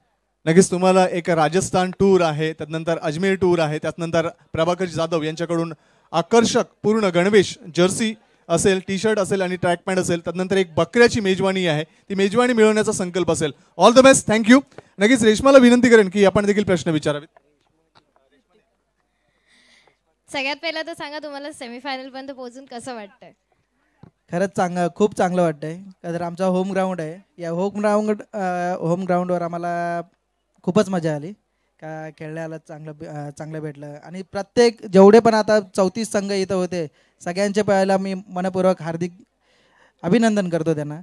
नक्कीच तुम्हाला एक राजस्थान टूर आहे, त्यानंतर अजमेर टूर आहे, त्यानंतर प्रभाकर जाधव यांच्याकडून आकर्षक पूर्ण गणवेश जर्सी असेल, टी शर्ट असेल आणि ट्रॅक पॅन्ट असेल, त्यानंतर एक बकऱ्याची मेजवानी आहे, ती मेजवानी मिळवण्याचा संकल्प असेल. All the best, thank you. नक्कीच रेश्माला विनंती करेन की आपण देखील प्रश्न विचारावेत. सगळ्यात पहिला तर सांगा तुम्हाला सेमीफायनल पर्यंत पोहोचून कसं वाटतंय? खरंच खूप चांगलं वाटतंय. तर आमचा होम ग्राउंड आहे. या होम ग्राउंडवर आम्हाला खूपच मजा आली. का खेळण्याला चांगलं भेटलं आणि प्रत्येक जेवढे पण आता 34 संघ इथं होते सगळ्यांचे पहिला मी मनपूर्वक हार्दिक अभिनंदन करतो त्यांना.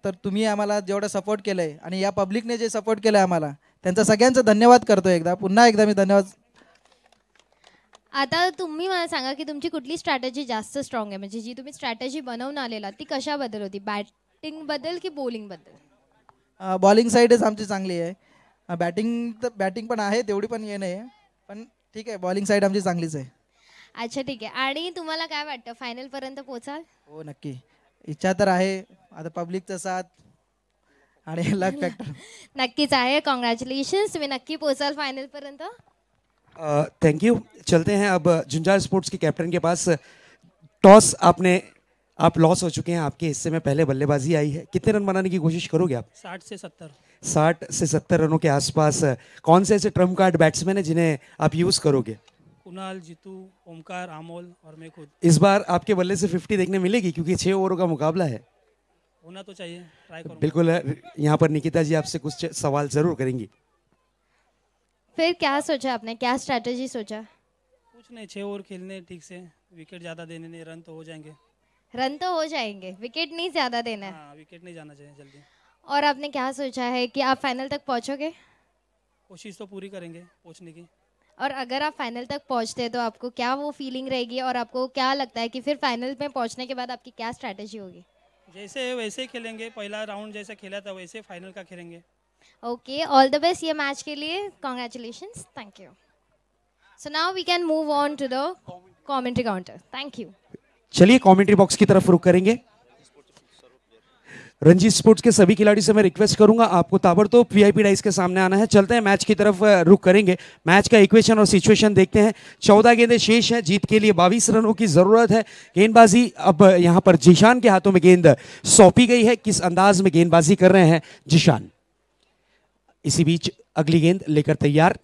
तर तुम्ही आम्हाला जेवढं सपोर्ट केलं आहे आणि या पब्लिकने जे सपोर्ट केलं आहे आम्हाला त्यांचा सगळ्यांचा धन्यवाद करतो. पुन्हा एकदा मी धन्यवाद. आता तुम्ही मला सांगा की तुमची कुठली स्ट्रॅटेजी जास्त स्ट्रॉंग आहे, म्हणजे जी तुम्ही स्ट्रॅटेजी बनवून आलेला ती कशाबद्दल होती, बॅटिंग बद्दल की बॉलिंग बद्दल? बॉलिंग साईडच आमची चांगली आहे. बॅटिंग पण आहे तेवढी पण हे नाही, पण ठीक आहे बॉलिंग साईड आमची चांगलीच आहे. अच्छा ठीक आहे. आणि तुम्हाला काय वाटतं फायनल पर्यंत पोहोचाल? हो नक्की, इच्छा तर आहे. आता पब्लिकचा साथ आणि लक फॅक्टर नक्कीच आहे. कॉंग्रॅच्युलेशन्स, तुम्ही नक्की पोहोचाल फायनल पर्यंत. Thank you. चलते हैं अब जुंजार स्पोर्ट्स के कैप्टन के पास. टॉस आप लॉस हो चुके हैं, आपके हिस्से में पहले बल्लेबाजी आई है, कितने रन बनाने की कोशिश करोगे आप? 60 से 70. 60 से 70 रनों के आसपास. कौन से ऐसे ट्रम्प कार्ड बैट्समैन हैं जिन्हें आप यूज करोगे? कुणाल, जीतू, ओमकार, अमोल और मैं खुद. इस बार आपके बल्ले से 50 देखने मिलेगी क्योंकि 6 ओवरों का मुकाबला है. होना तो चाहिए, ट्राई करूंगा. बिल्कुल. यहाँ पर निकिता जी आपसे कुछ सवाल जरूर करेंगी. फिर क्या सोचा आपने, क्या स्ट्रैटेजी सोचा? कुछ नहीं, 6 ओवर खेलने ठीक से, विकेट ज़्यादा देने नहीं, रन तो हो जाएंगे. रन तो हो जाएंगे, विकेट नहीं ज़्यादा देना है. हाँ, विकेट नहीं जाना चाहिए जल्दी. और आपने क्या सोचा है कि आप फाइनल तक पहुंचोगे? कोशिश तो पूरी करेंगे पहुंचने की. और अगर आप फाइनल तक पहुंचते हैं तो आपको क्या वो फीलिंग रहेगी और आपको क्या लगता है कि फिर फाइनल में पहुंचने के बाद आपकी क्या स्ट्रैटेजी होगी? जैसे वैसे खेलेंगे, पहला राउंड जैसा खेला था वैसे फाइनल का खेलेंगे. ओके, ऑल द बेस्ट ये मैच के लिए. Congratulations, thank you. So now we can move on to the commentary counter. Thank you. चलिए कमेंट्री बॉक्स की तरफ रुख करेंगे. रणजी स्पोर्ट्स के सभी खिलाड़ी से मैं रिक्वेस्ट करूंगा आपको ताबड़तोड़ वीआईपी डाइस के सामने आना है. चलते हैं मैच की तरफ रुख करेंगे. मैच का इक्वेशन और सिचुएशन देखते हैं. 14 गेंदें शेष हैं, जीत के लिए 22 रनों की जरूरत है. गेंदबाजी अब यहां पर जिशान के हाथों में गेंद सौंपी गई है. किस अंदाज में गेंदबाजी कर रहे हैं जिशान. इसी बीच अगली गेंद लेकर तैयार.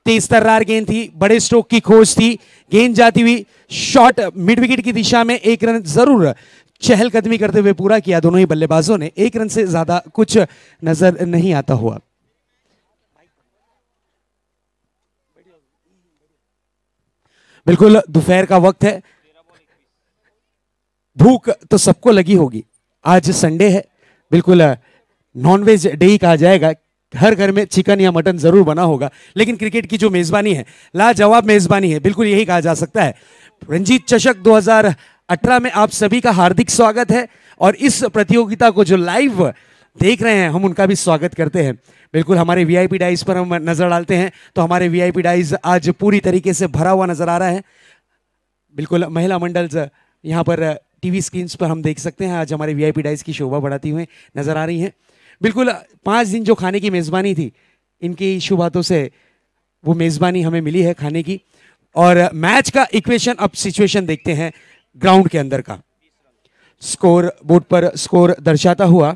तेज तर्रार गेंद थी, बड़े स्ट्रोक की खोज थी. गेंद जाती हुई शॉट मिड विकेट की दिशा में. 1 रन जरूर चहलकदमी करते हुए पूरा किया दोनों ही बल्लेबाजों ने. 1 रन से ज्यादा कुछ नजर नहीं आता हुआ. बिल्कुल दोपहर का वक्त है, भूख तो सबको लगी होगी. आज संडे है, बिल्कुल नॉनवेज डे ही कहा जाएगा. हर घर में चिकन या मटन जरूर बना होगा, लेकिन क्रिकेट की जो मेजबानी है लाजवाब मेजबानी है, बिल्कुल यही कहा जा सकता है. रणजीत चषक 2018 में आप सभी का हार्दिक स्वागत है और इस प्रतियोगिता को जो लाइव देख रहे हैं हम उनका भी स्वागत करते हैं. बिल्कुल हमारे वीआईपी डाइस पर हम नजर डालते हैं तो हमारे वीआईपी डाइस आज पूरी तरीके से भरा हुआ नजर आ रहा है. बिल्कुल महिला मंडल यहाँ पर टीवी स्क्रीन पर हम देख सकते हैं. आज हमारे वीआईपी डाइस की शोभा बढ़ाती हुई नजर आ रही हैं. बिल्कुल 5 दिन जो खाने की मेज़बानी थी, इनकी शुभ हाथों से वो मेज़बानी हमें मिली है खाने की. और मैच का इक्वेशन अब सिचुएशन देखते हैं ग्राउंड के अंदर का. स्कोर बोर्ड पर स्कोर दर्शाता हुआ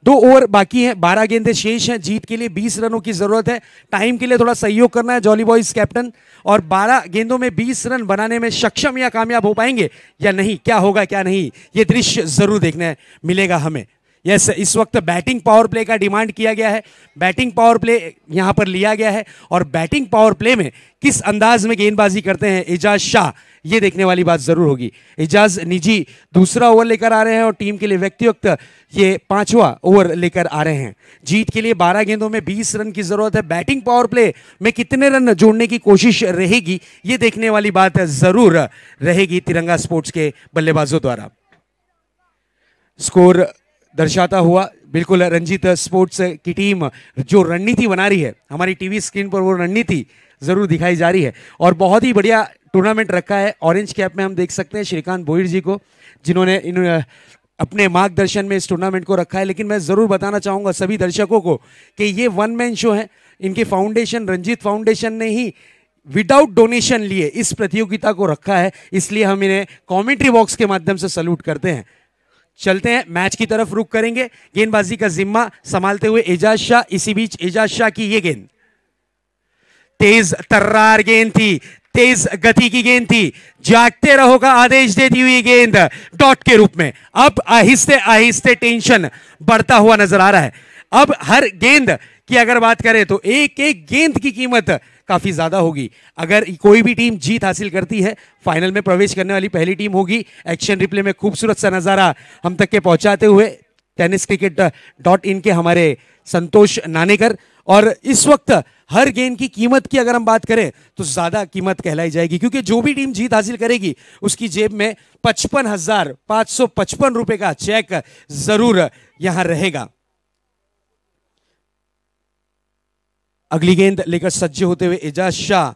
2 ओवर बाकी हैं, 12 गेंदें शेष हैं. जीत के लिए 20 रनों की जरूरत है. टाइम के लिए थोड़ा सहयोग करना है जॉली बॉयज कैप्टन. और 12 गेंदों में 20 रन बनाने में सक्षम या कामयाब हो पाएंगे या नहीं, क्या होगा क्या नहीं, ये दृश्य जरूर देखने मिलेगा हमें. यस, इस वक्त बैटिंग पावर प्ले का डिमांड किया गया है. बैटिंग पावर प्ले यहां पर लिया गया है और बैटिंग पावर प्ले में किस अंदाज में गेंदबाजी करते हैं एजाज शाह, ये देखने वाली बात जरूर होगी. एजाज निजी दूसरा ओवर लेकर आ रहे हैं और टीम के लिए व्यक्तिगत ये 5वां ओवर लेकर आ रहे हैं. जीत के लिए 12 गेंदों में 20 रन की जरूरत है. बैटिंग पावर प्ले में कितने रन जोड़ने की कोशिश रहेगी, ये देखने वाली बात जरूर रहेगी तिरंगा स्पोर्ट्स के बल्लेबाजों द्वारा. स्कोर दर्शाता हुआ बिल्कुल रंजीत स्पोर्ट्स की टीम जो रणनीति बना रही है, हमारी टीवी स्क्रीन पर वो रणनीति जरूर दिखाई जा रही है. और बहुत ही बढ़िया टूर्नामेंट रखा है. ऑरेंज कैप में हम देख सकते हैं श्रीकांत बोहिर जी को, जिन्होंने अपने मार्गदर्शन में इस टूर्नामेंट को रखा है. लेकिन मैं जरूर बताना चाहूंगा सभी दर्शकों को कि ये 1 मैन शो है. इनके फाउंडेशन रंजीत फाउंडेशन ने ही विदाउट डोनेशन लिए इस प्रतियोगिता को रखा है, इसलिए हम इन्हें कमेंट्री बॉक्स के माध्यम से सल्यूट करते हैं। चलते हैं मैच की तरफ, रुख करेंगे। गेंदबाजी का जिम्मा संभालते हुए एजाज शाह। इसी बीच एजाज शाह की ये गेंद, तेज तर्रार गेंद थी, तेज गति की गेंद थी, जागते रहो का आदेश देती हुई गेंद डॉट के रूप में। अब आहिस्ते आहिस्ते टेंशन बढ़ता हुआ नजर आ रहा है। अब हर गेंद की अगर बात करें तो एक एक गेंद की कीमत काफी ज्यादा होगी। अगर कोई भी टीम जीत हासिल करती है, फाइनल में प्रवेश करने वाली पहली टीम होगी। एक्शन रिप्ले में खूबसूरत सा नजारा हम तक के पहुंचाते हुए tenniscricket.in के हमारे संतोष नानेकर। और इस वक्त हर गेंद की कीमत की अगर हम बात करें तो ज्यादा कीमत कहलाई जाएगी, क्योंकि जो भी टीम जीत हासिल करेगी उसकी जेब में 55,555 रुपए का चेक जरूर यहां रहेगा। अगली गेंद लेकर सज्ज होते हुए एजाज शाह।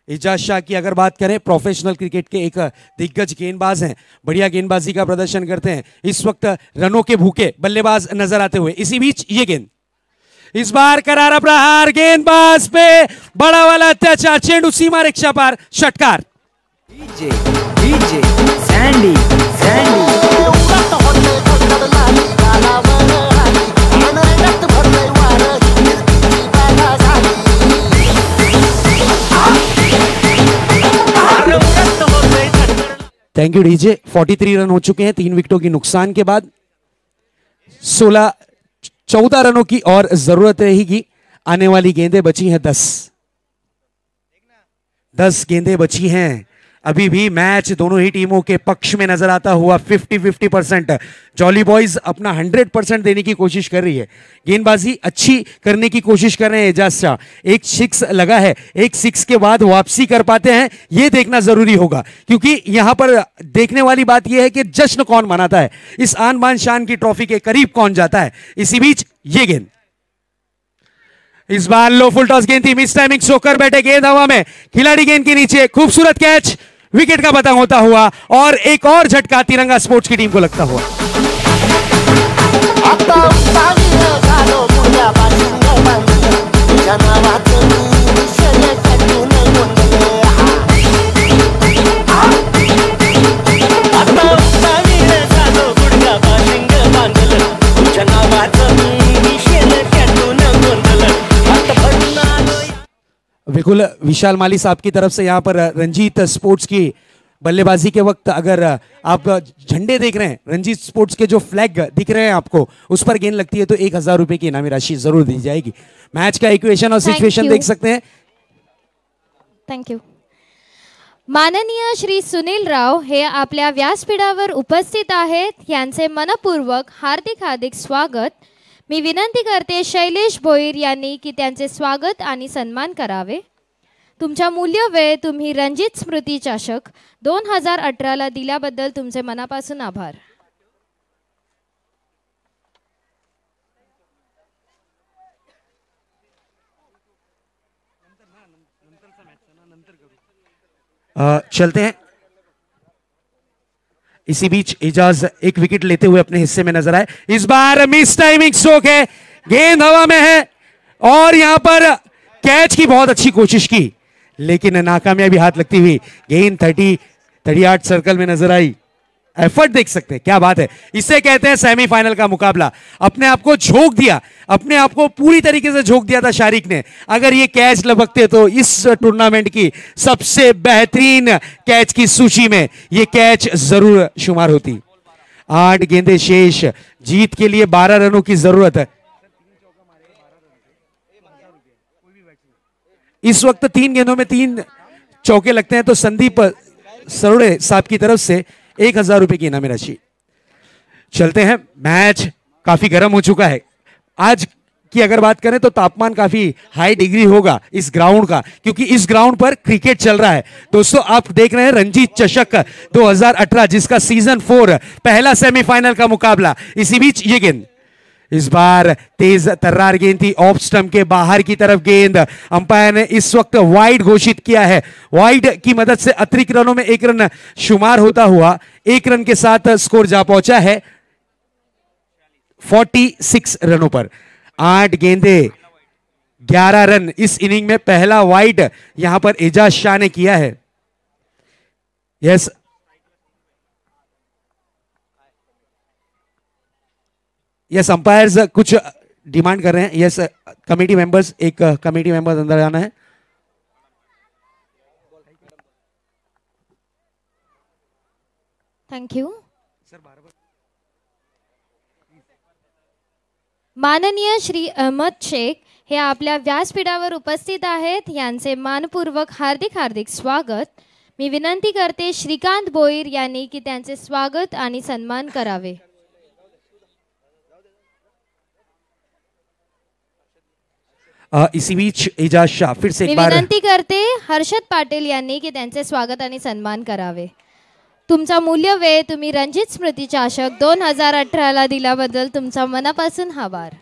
एजाज शाह की अगर बात करें, प्रोफेशनल क्रिकेट के एक दिग्गज गेंदबाज हैं, बढ़िया गेंदबाजी का प्रदर्शन करते हैं। इस वक्त रनों के भूखे बल्लेबाज नजर आते हुए। इसी बीच ये गेंद, इस बार करारा प्रहार, गेंदबाज पे बड़ा वाला अत्याचार, चेंडू सीमा रेखा पार, षटकार। Sandy thank you DJ. 43 run हो चुके हैं 3 विकेटों की नुकसान के बाद। 14 रनों की और जरूरत रहेगी। आने वाली गेंदें बची हैं 10 गेंदें बची हैं। अभी भी मैच दोनों ही टीमों के पक्ष में नजर आता हुआ 50-50%। जॉली बॉयज अपना 100% देने की कोशिश कर रही है। गेंदबाजी अच्छी करने की कोशिश कर रहे हैं एजाज शाह। एक 6 लगा है, एक 6 के बाद वापसी कर पाते हैं, यह देखना जरूरी होगा, क्योंकि यहां पर देखने वाली बात यह है कि जश्न कौन मनाता है, इस आन बान शान की ट्रॉफी के करीब कौन जाता है। इसी बीच ये गेंद, इस बार लो फुल टॉस गेंद थी, मिस टाइमिंग, सोकर बैठे गेंद हवा में, खिलाड़ी गेंद के नीचे, खूबसूरत कैच, विकेट का पतंग होता हुआ और एक और झटका तिरंगा स्पोर्ट्स की टीम को लगता हुआ। बिल्कुल विशाल माली साहब की तरफ से यहाँ पर रंजीत स्पोर्ट्स की बल्लेबाजी के वक्त अगर आप झंडे देख रहे हैं, रंजीत स्पोर्ट्स के जो फ्लैग दिख रहे हैं आपको, उस पर गेंद लगती है तो 1,000 रुपए की इनामी राशि जरूर दी जाएगी। मैच का इक्वेशन और सिचुएशन देख सकते हैं। Thank you. माननीय श्री सुनील राव हे आपल्या व्यासपीठावर उपस्थित आहेत, यांचे मनपूर्वक हार्दिक हार्दिक स्वागत। मी विनंती करते शैलेश भोईर यांनी की त्यांचे स्वागत आणि सन्मान करावे। तुमचा मूल्य वेळ तुम्ही रणजित स्मृती चषक 2018ला दिल्याबद्दल तुमचे मनापासून आभार। चलते हैं। इसी बीच एजाज एक विकेट लेते हुए अपने हिस्से में नजर आए। इस बार मिस टाइमिंग स्ट्रोक है, गेंद हवा में है और यहां पर कैच की बहुत अच्छी कोशिश की, लेकिन नाकामयाबी हाथ लगती हुई। गेंद 38 सर्कल में नजर आई। एफर्ट देख सकते हैं, क्या बात है। इसे कहते हैं सेमीफाइनल का मुकाबला। अपने आप को झोंक दिया, अपने आप को पूरी तरीके से झोंक दिया था शारिक ने। अगर ये कैच लपकते तो इस टूर्नामेंट की सबसे बेहतरीन कैच की सूची में ये कैच जरूर शुमार होती। 8 गेंदें शेष, जीत के लिए 12 रनों की जरूरत है। इस वक्त 3 गेंदों में 3 चौके लगते हैं तो संदीप सरोड़े साहब की तरफ से 1,000 रुपए की इनामी राशि। चलते हैं, मैच काफी गर्म हो चुका है। आज की अगर बात करें तो तापमान काफी हाई डिग्री होगा इस ग्राउंड का, क्योंकि इस ग्राउंड पर क्रिकेट चल रहा है। दोस्तों आप देख रहे हैं रणजीत चषक 2018 जिसका सीजन 4 पहला सेमीफाइनल का मुकाबला। इसी बीच ये गेंद, इस बार तेज तर्रार गेंद थी, ऑफ स्टंप के बाहर की तरफ गेंद। अंपायर ने इस वक्त वाइड घोषित किया है। वाइड की मदद से अतिरिक्त रनों में 1 रन शुमार होता हुआ 1 रन के साथ स्कोर जा पहुंचा है 46 रनों पर। 8 गेंदें 11 रन इस इनिंग में पहला वाइड यहां पर एजाज शाह ने किया है। यस यस अंपायर्स कुछ डिमांड कर रहे हैं। यस कमेटी मेंबर्स, एक कमेटी मेंबर्स अंदर आना है। Thank you. माननीय श्री अहमद शेख हे आपल्या व्यासपीठावर उपस्थित आहेत, यांचे मानपूर्वक हार्दिक हार्दिक स्वागत। मी विनंती करते श्रीकांत भोईर यांनी की त्यांचे स्वागत आणि सन्मान करावे। इसी बीच एजाज शाह फिर से मी एक बार विनंती करते हर्षद पाटील यांनी की त्यांचे स्वागत आणि सन्मान करावे। तुमचा मूल्य वेळ तुम्ही रणजित स्मृती चषक 2018 ला दिल्याबद्दल तुमचा मनापासून आभार।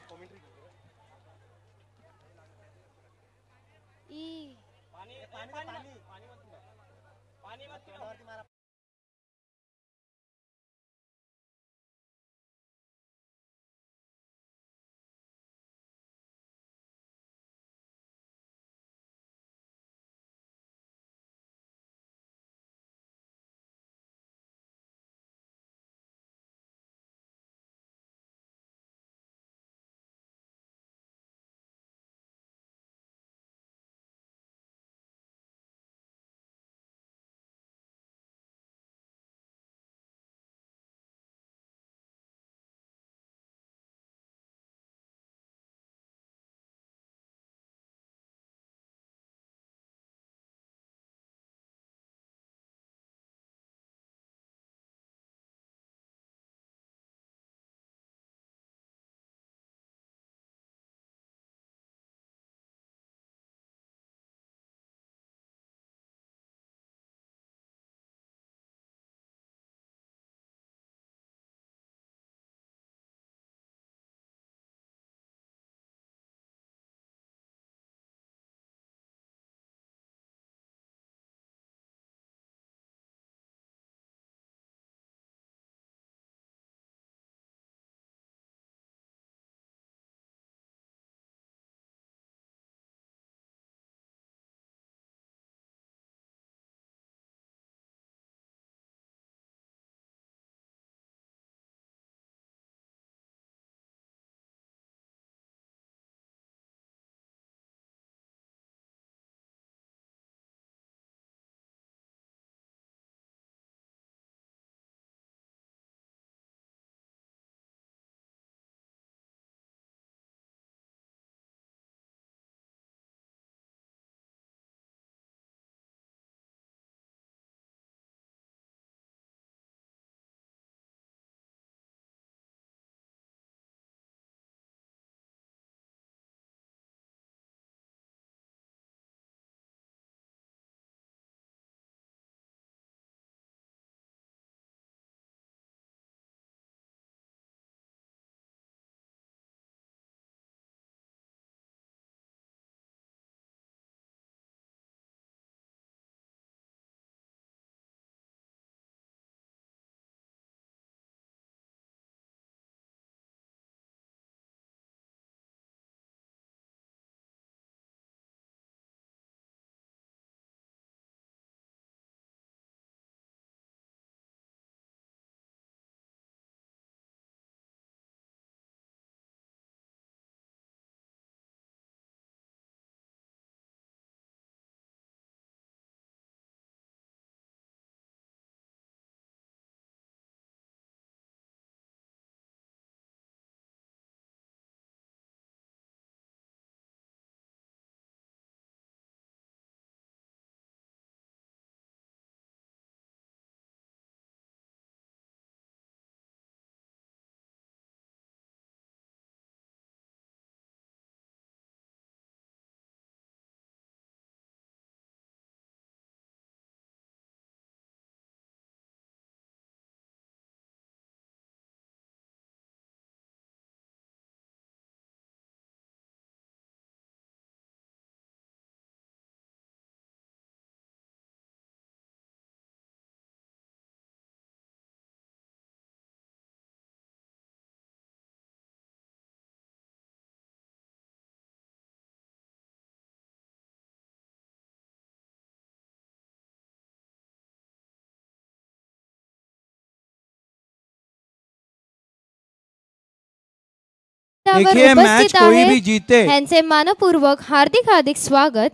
देखिए, मैच उपस्थित कोई आहेत भी जीते. यांचे मनपूर्वक हार्दिक हार्दिक स्वागत.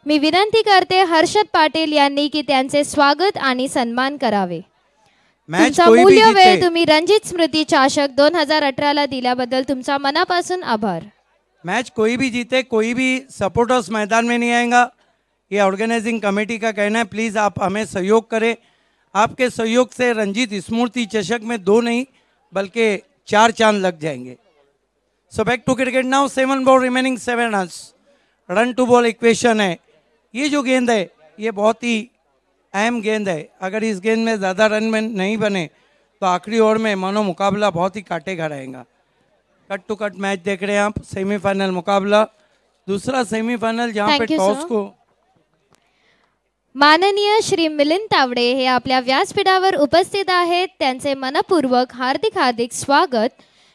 मी विनंती करते हर्षद पाटील यांनी की त्यांचे स्वागत आणि सन्मान करावे. मैच तुमचा कोई भी मूल्य वेळ जीते. तुम्ही रणजित स्मृती चषक 2018 ला दिल्याबद्दल तुमचा मनापासून आभार. मैच कोई भी जीते, कोई भी सपोर्टर्स मैदान में नहीं आएगा. ये ऑर्गेनाइजिंग कमेटी का कहना है. प्लीज़ आप हमें सहयोग करें. आपके सहयोग से रंजीत स्मृति चषक में 2 नहीं बल्कि 4 चांद लग जाएंगे. So back to cricket now. 7 ball remaining 7 runs. Run to ball equation है. ये जो गेंद है ये बहुत ही अहम गेंद है. अगर इस गेंद में ज़्यादा रन में नहीं बने तो आखिरी ओवर में मानो मुकाबला बहुत ही काटे का रहेगा. कट टू कट मैच देख रहे हैं आप. सेमीफाइनल मुकाबला, दूसरा सेमीफाइनल जहां पे Thank you, टॉस sir. को माननीय श्री मिलिंद तावडे हे आपल्या व्यासपीठावर उपस्थित आहेत. त्यांचे मनपूर्वक हार्दिक हार्दिक स्वागत.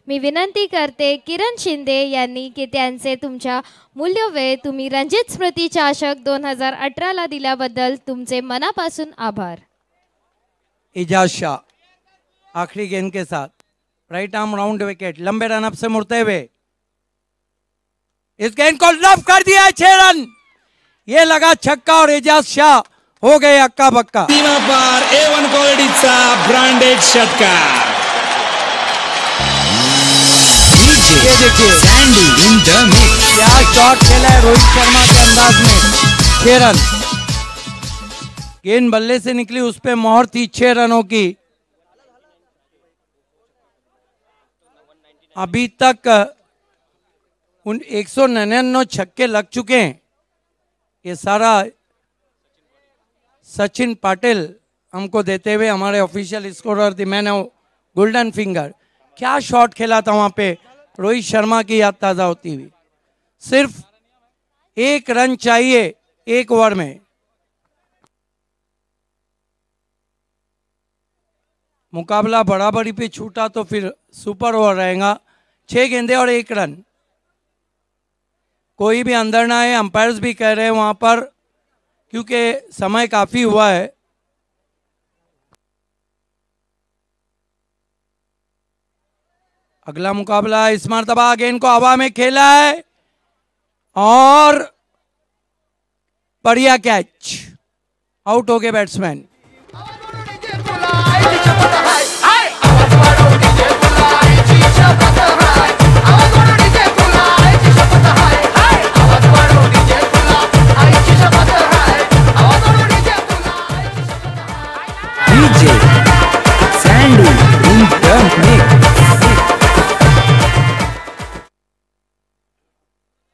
मी विनंती करते किरण शिंदे यांनी की त्यांचे तुमच्या मूल्य वेळ तुम्ही रणजित स्मृती चषक 2018 ला दिल्याबद्दल तुमचे मनापासून आभार. इजाज शाह आखिरी गेंद के साथ राइट आर्म राउंड विकेट, लंबे रन अप से मुड़ते हुए इस गेंद को लव कर दिया. 6 रन. ये लगा छक्का और एजाज शाह हो गए अक्का बक्का. सीमा पार A1 क्वालिटीचा ब्रांडेड षटकार. ये देखिए क्या शॉट खेला है रोहित शर्मा के अंदाज में. 6 रन. गेंद बल्ले से निकली, उस पे मोहर थी 6 रनों की. अभी तक उन 199 छक्के लग चुके हैं. ये सारा सचिन पाटिल हमको देते हुए, हमारे official scorer the man of golden finger. क्या शॉट खेला था वहां पे. रोहित शर्मा की याद ताज़ा होती हुई. सिर्फ 1 रन चाहिए 1 ओवर में. मुकाबला बराबरी पे छूटा तो फिर सुपर ओवर रहेगा. 6 गेंदे और 1 रन. कोई भी अंदर ना है. अंपायर्स भी कह रहे हैं वहां पर, क्योंकि समय काफ़ी हुआ है. अगला मुकाबला इस मरतबा गेंद को हवा में खेला है और बढ़िया कैच. आउट हो गए बैट्समैन.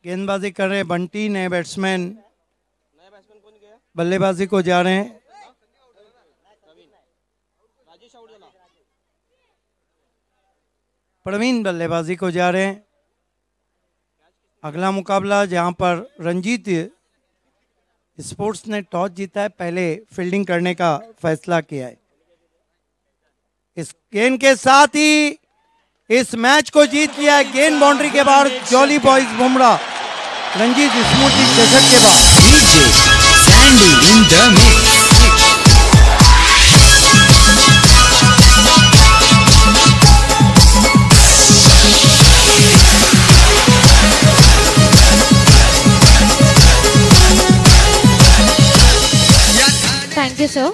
गेंदबाजी कर रहे बंटी. नए बैट्समैन बल्लेबाजी को जा रहे हैं. प्रवीण बल्लेबाजी को जा रहे हैं. अगला मुकाबला जहां पर रंजीत स्पोर्ट्स ने टॉस जीता है, पहले फील्डिंग करने का फैसला किया है. इस गेंद के साथ ही इस मैच को जीत लिया है. गेंद बाउंड्री के बाहर. जॉली बॉयज बुमराह रंजीत स्मृति चषक के बाद. Sandy in the mix. Thank you sir.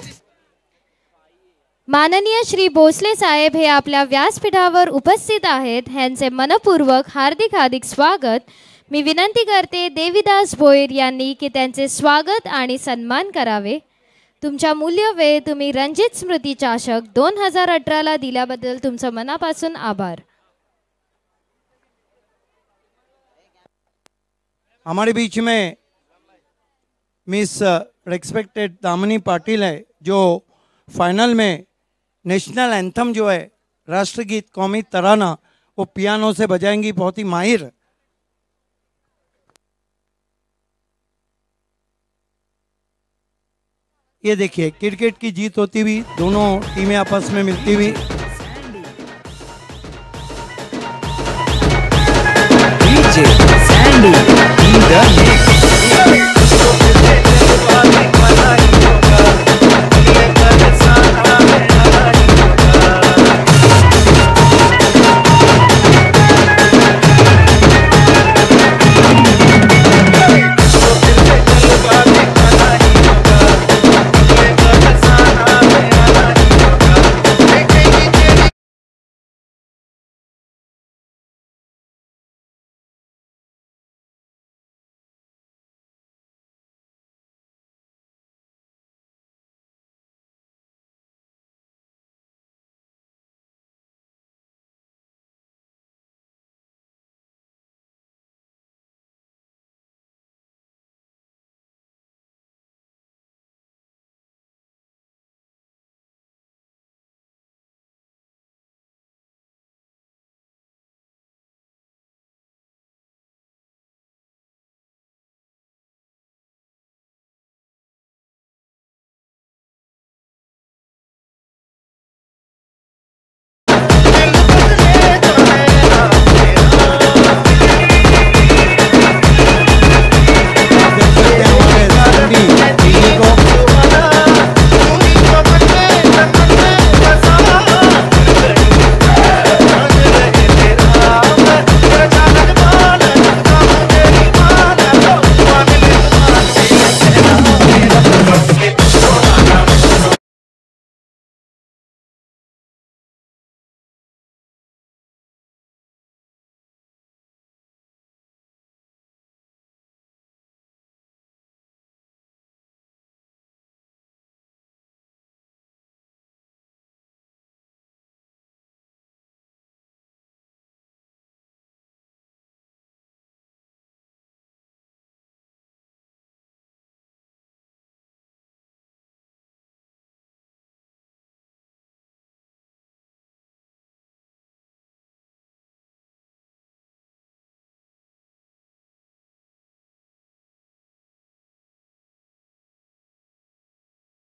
माननीय श्री भोसले साहेब हे आपल्या व्यासपीठावर उपस्थित आहेत. ह्यांचे मनपूर्वक हार्दिक हार्दिक स्वागत. मी विनंती करते देवीदास भोईर यांनी की त्यांचे स्वागत आणि सन्मान करावे. तुमच्या मूल्य वेळ तुम्ही रणजित स्मृती चषक 2018 ला दिल्याबद्दल तुमचं मनापासून आभार. हमारे बीच में मिस रेस्पेक्टेड दामिनी पाटिल है, जो फाइनल में नेशनल एंथम जो है राष्ट्रगीत कौमी तराना वो पियानो से बजाएंगी. बहुत ही माहिर. ये देखिए क्रिकेट की जीत होती हुई, दोनों टीमें आपस में मिलती हुई. Sandy in the mix.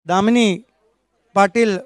Damini Patil